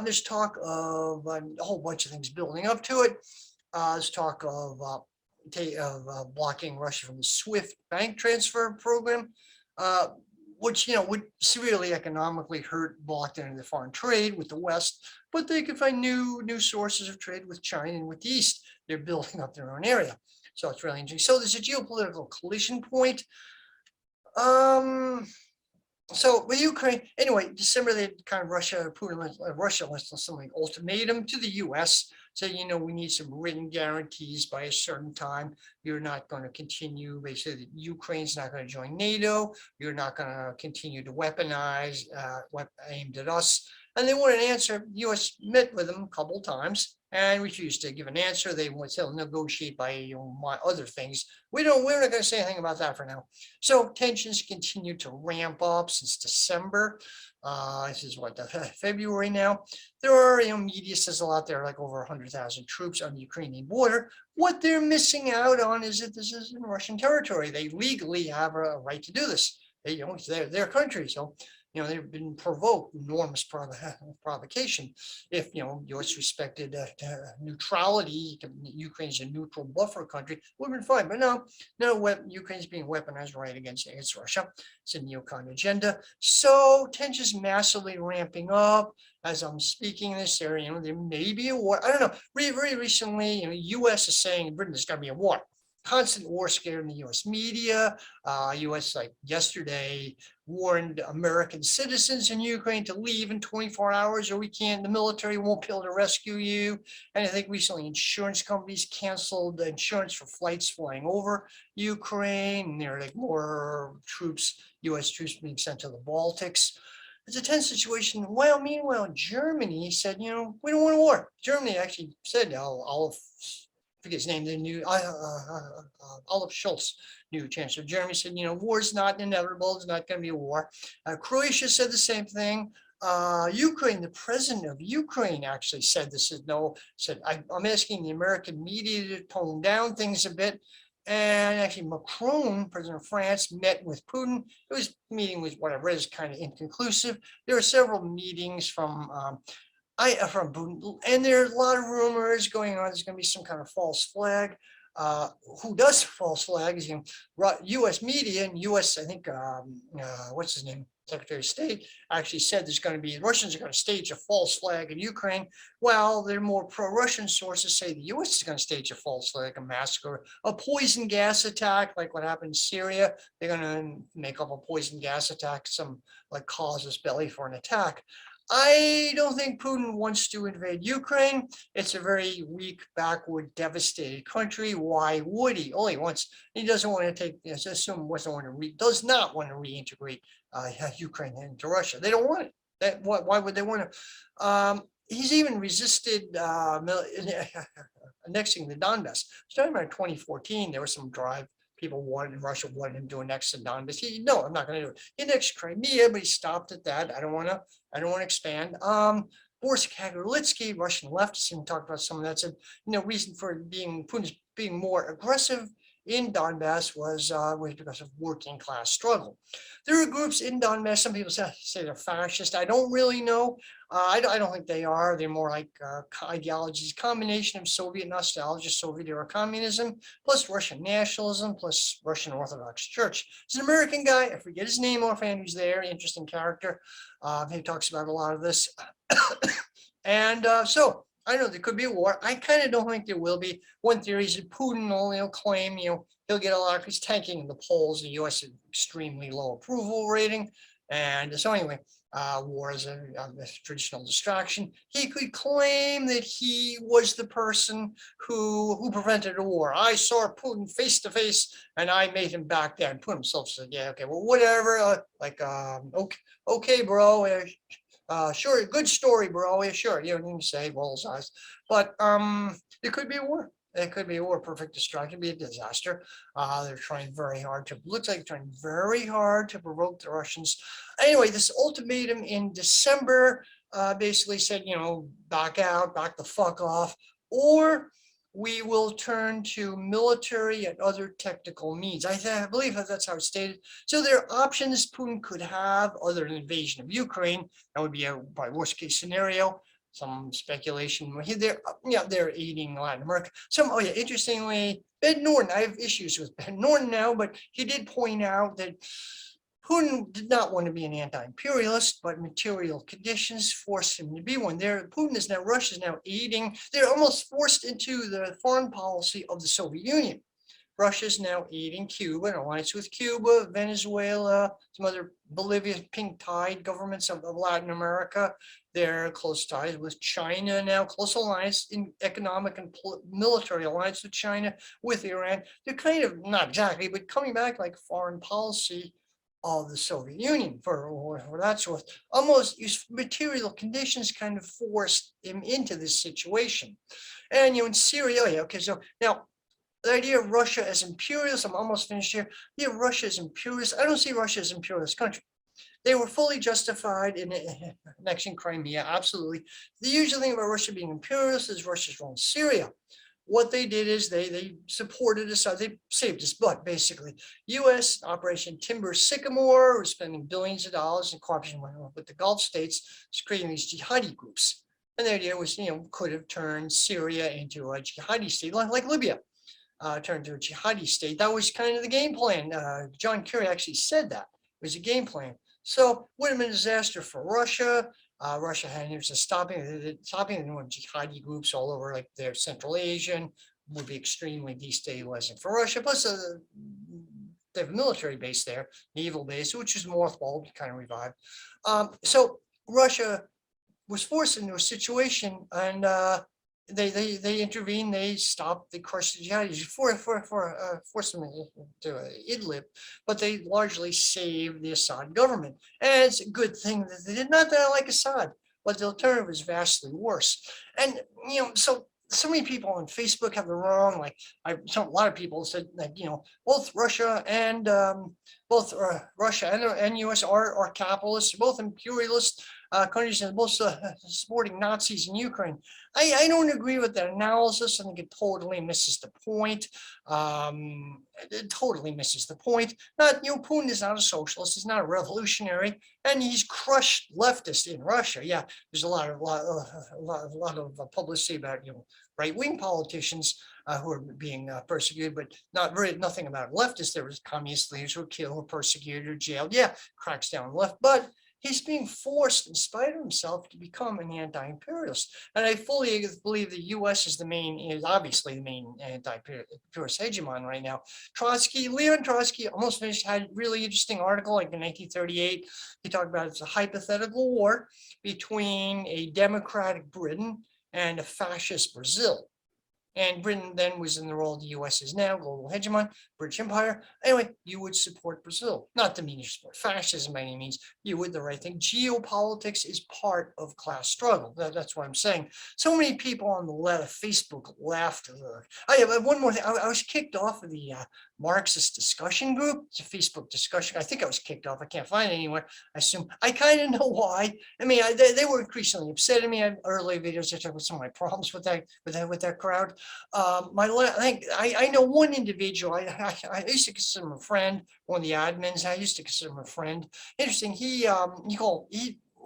There's talk of a whole bunch of things building up to it. There's talk of blocking Russia from the SWIFT bank transfer program, which would severely economically hurt blocked into foreign trade with the West. But they could find new sources of trade with China and with the East. They're building up their own area, so it's really interesting. So there's a geopolitical collision point. So with Ukraine, anyway, December, they kind of Russia left something ultimatum to the U.S. Said, we need some written guarantees by a certain time. You're not going to continue. They said that Ukraine's not going to join NATO. You're not going to continue to weaponize aimed at us. And they want an answer. The U.S. met with them a couple of times and refused to give an answer. They want to negotiate by other things. We're not going to say anything about that for now. So tensions continue to ramp up since December. This is February now. There are, media says a lot there, like over 100,000 troops on the Ukrainian border. What they're missing out on is that this is in Russian territory. They legally have a right to do this. It's their country. So, they've been provoked, enormous provocation. If, U.S. respected neutrality, Ukraine's a neutral buffer country, would have been fine. But no, Ukraine's being weaponized right against Russia. It's a neocon agenda. So tensions massively ramping up. As I'm speaking in this area, there may be a war. I don't know. Very recently, U.S. is saying Britain is going to be a war. Constant war scare in the U.S. media. U.S. like yesterday warned American citizens in Ukraine to leave in 24 hours or the military won't be able to rescue you. And I think recently insurance companies canceled the insurance for flights flying over Ukraine. And there are like more U.S. troops being sent to the Baltics. It's a tense situation. Well, meanwhile, Germany said, we don't want a war. Germany actually said, forget his name, the new Olaf Scholz, new chancellor of Germany, said, war is not inevitable. It's not going to be a war. Croatia said the same thing. Ukraine, the president of Ukraine actually said I'm asking the American media to tone down things a bit. And actually, Macron, president of France, met with Putin. It was meeting with whatever is kind of inconclusive. There were several meetings from Putin, and there's a lot of rumors going on. There's going to be some kind of false flag. Who does false flag is U.S. media and U.S. I think what's his name, Secretary of State, actually said there's going to be Russians are going to stage a false flag in Ukraine. Well, they're more pro-Russian sources say the U.S. is going to stage a false flag, a massacre, a poison gas attack, like what happened in Syria. They're going to make up a poison gas attack, some like casus belli for an attack. I don't think Putin wants to invade Ukraine. It's a very weak, backward, devastated country. Why would he? He doesn't want to take, does not want to reintegrate Ukraine into Russia. They don't want it. Why would they want to? He's even resisted annexing the Donbass. Starting around 2014, there was some drive. Russia wanted him to annex the Donbass. I'm not going to do it. He annexed Crimea, but he stopped at that. I don't want to expand. Boris Kagarlitsky, Russian leftist, even talked about some of that. Said, reason for Putin's being more aggressive in Donbass was because of working class struggle. There are groups in Donbass. Some people say they're fascist. I don't really know. I don't think they are. They're more like ideologies, combination of Soviet nostalgia, Soviet era communism, plus Russian nationalism, plus Russian Orthodox Church. He's an American guy. I forget his name offhand. Who's there? Interesting character. He talks about a lot of this. And so I know there could be a war. I kind of don't think there will be. One theory is that Putin will claim, he'll get a lot of, he's tanking in the polls. The U.S. has extremely low approval rating. And so anyway, war is a traditional distraction. He could claim that he was the person who prevented a war. I saw Putin face to face and I made him back down. Putin himself said, yeah, okay, well, whatever. Okay, bro. Sure, good story, bro. Yeah, sure. You don't need to say rolls eyes, but there could be a war. It could be a war, perfect destruction, be a disaster. They're trying very hard to, looks like they're trying very hard to provoke the Russians. Anyway, this ultimatum in December basically said, back out, back the fuck off, or we will turn to military and other technical means. I believe that's how it's stated. So there are options Putin could have other than invasion of Ukraine. That would be a by worst case scenario. Some speculation. They're aiding Latin America. Interestingly, Ben Norton. I have issues with Ben Norton now, but he did point out that Putin did not want to be an anti-imperialist, but material conditions forced him to be one. Russia is now aiding. They're almost forced into the foreign policy of the Soviet Union. Russia is now aiding Cuba, an alliance with Cuba, Venezuela, some other Bolivia, pink tide governments of Latin America. They're close ties with China now, close alliance in economic and military alliance with China, with Iran. They're kind of, not exactly, but coming back like foreign policy of the Soviet Union for that sort. Almost material conditions kind of forced him into this situation. And in Syria, okay, so now the idea of Russia as imperialist, I'm almost finished here. The idea of Russia as imperialist, I don't see Russia as imperialist country. They were fully justified in annexing Crimea, absolutely. The usual thing about Russia being imperialist is Russia's role in Syria. What they did is they supported Assad. They saved his butt, basically. U.S. Operation Timber Sycamore was spending billions of dollars in cooperation with the Gulf states, creating these jihadi groups. And the idea was, could have turned Syria into a jihadi state, like Libya. Turned to a jihadi state. That was kind of the game plan. John Kerry actually said that. It was a game plan. So would have been a disaster for Russia. Russia had an interest in stopping the jihadi groups all over, like their Central Asian, would be extremely destabilizing for Russia. Plus, they have a military base there, naval base, which is mothballed, kind of revived. So Russia was forced into a situation, and they intervened. They stopped. They crushed the jihadis, forced them to Idlib, but they largely saved the Assad government. And it's a good thing that they did. Not that I like Assad, but the alternative is vastly worse. And so many people on Facebook have the wrong. Like a lot of people said that both Russia and U.S. are capitalists, both imperialist countries, and both supporting Nazis in Ukraine. I don't agree with that analysis. I think it totally misses the point. It totally misses the point. Putin is not a socialist. He's not a revolutionary, and he's crushed leftists in Russia. Yeah, there's a lot of publicity about right-wing politicians who are being persecuted, but nothing about leftists. There was communist leaders who were killed, or persecuted, or jailed. Yeah, cracks down on the left, but he's being forced, in spite of himself, to become an anti-imperialist. And I fully believe the U.S. is obviously the main anti-imperialist hegemon right now. Leon Trotsky, almost finished, had a really interesting article, like in 1938. He talked about it's a hypothetical war between a democratic Britain and a fascist Brazil. And Britain then was in the role the U.S. is now, global hegemon, British Empire. Anyway, you would support Brazil. Not to mean you support fascism by any means. You would the right thing. Geopolitics is part of class struggle. That's what I'm saying. So many people on the left, Facebook laughed. I have one more thing. I was kicked off of the Marxist discussion group. It's a Facebook discussion. I think I was kicked off. I can't find it anywhere. I assume. I kind of know why. I mean, they were increasingly upset at me. I had early videos. I talked about some of my problems with that crowd. I know one individual. I used to consider him a friend. One of the admins. I used to consider him a friend. Interesting.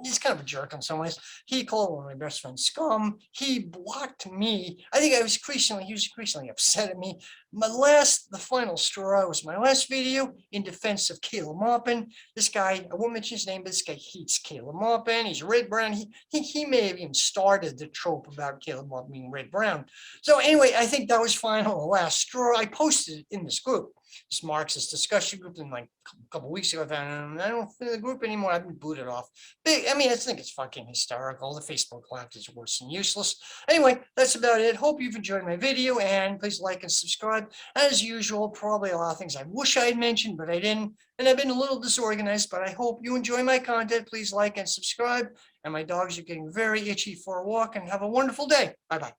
He's kind of a jerk in some ways. He called one of my best friends scum. He blocked me. I think he was increasingly upset at me. The final straw was my last video in defense of Caleb Maupin. This guy, I won't mention his name, but this guy hates Caleb Maupin. He's red-brown. He may have even started the trope about Caleb Maupin being red-brown. So anyway, I think that was final, the last straw. I posted it in this group, this Marxist discussion group, and like a couple of weeks ago, I found I don't fit in the group anymore. I've been booted off. I think it's fucking hysterical. The Facebook left is worse than useless. Anyway, that's about it. Hope you've enjoyed my video, and please like and subscribe. As usual, probably a lot of things I wish I had mentioned, but I didn't. And I've been a little disorganized, but I hope you enjoy my content. Please like and subscribe. And my dogs are getting very itchy for a walk, and have a wonderful day. Bye-bye.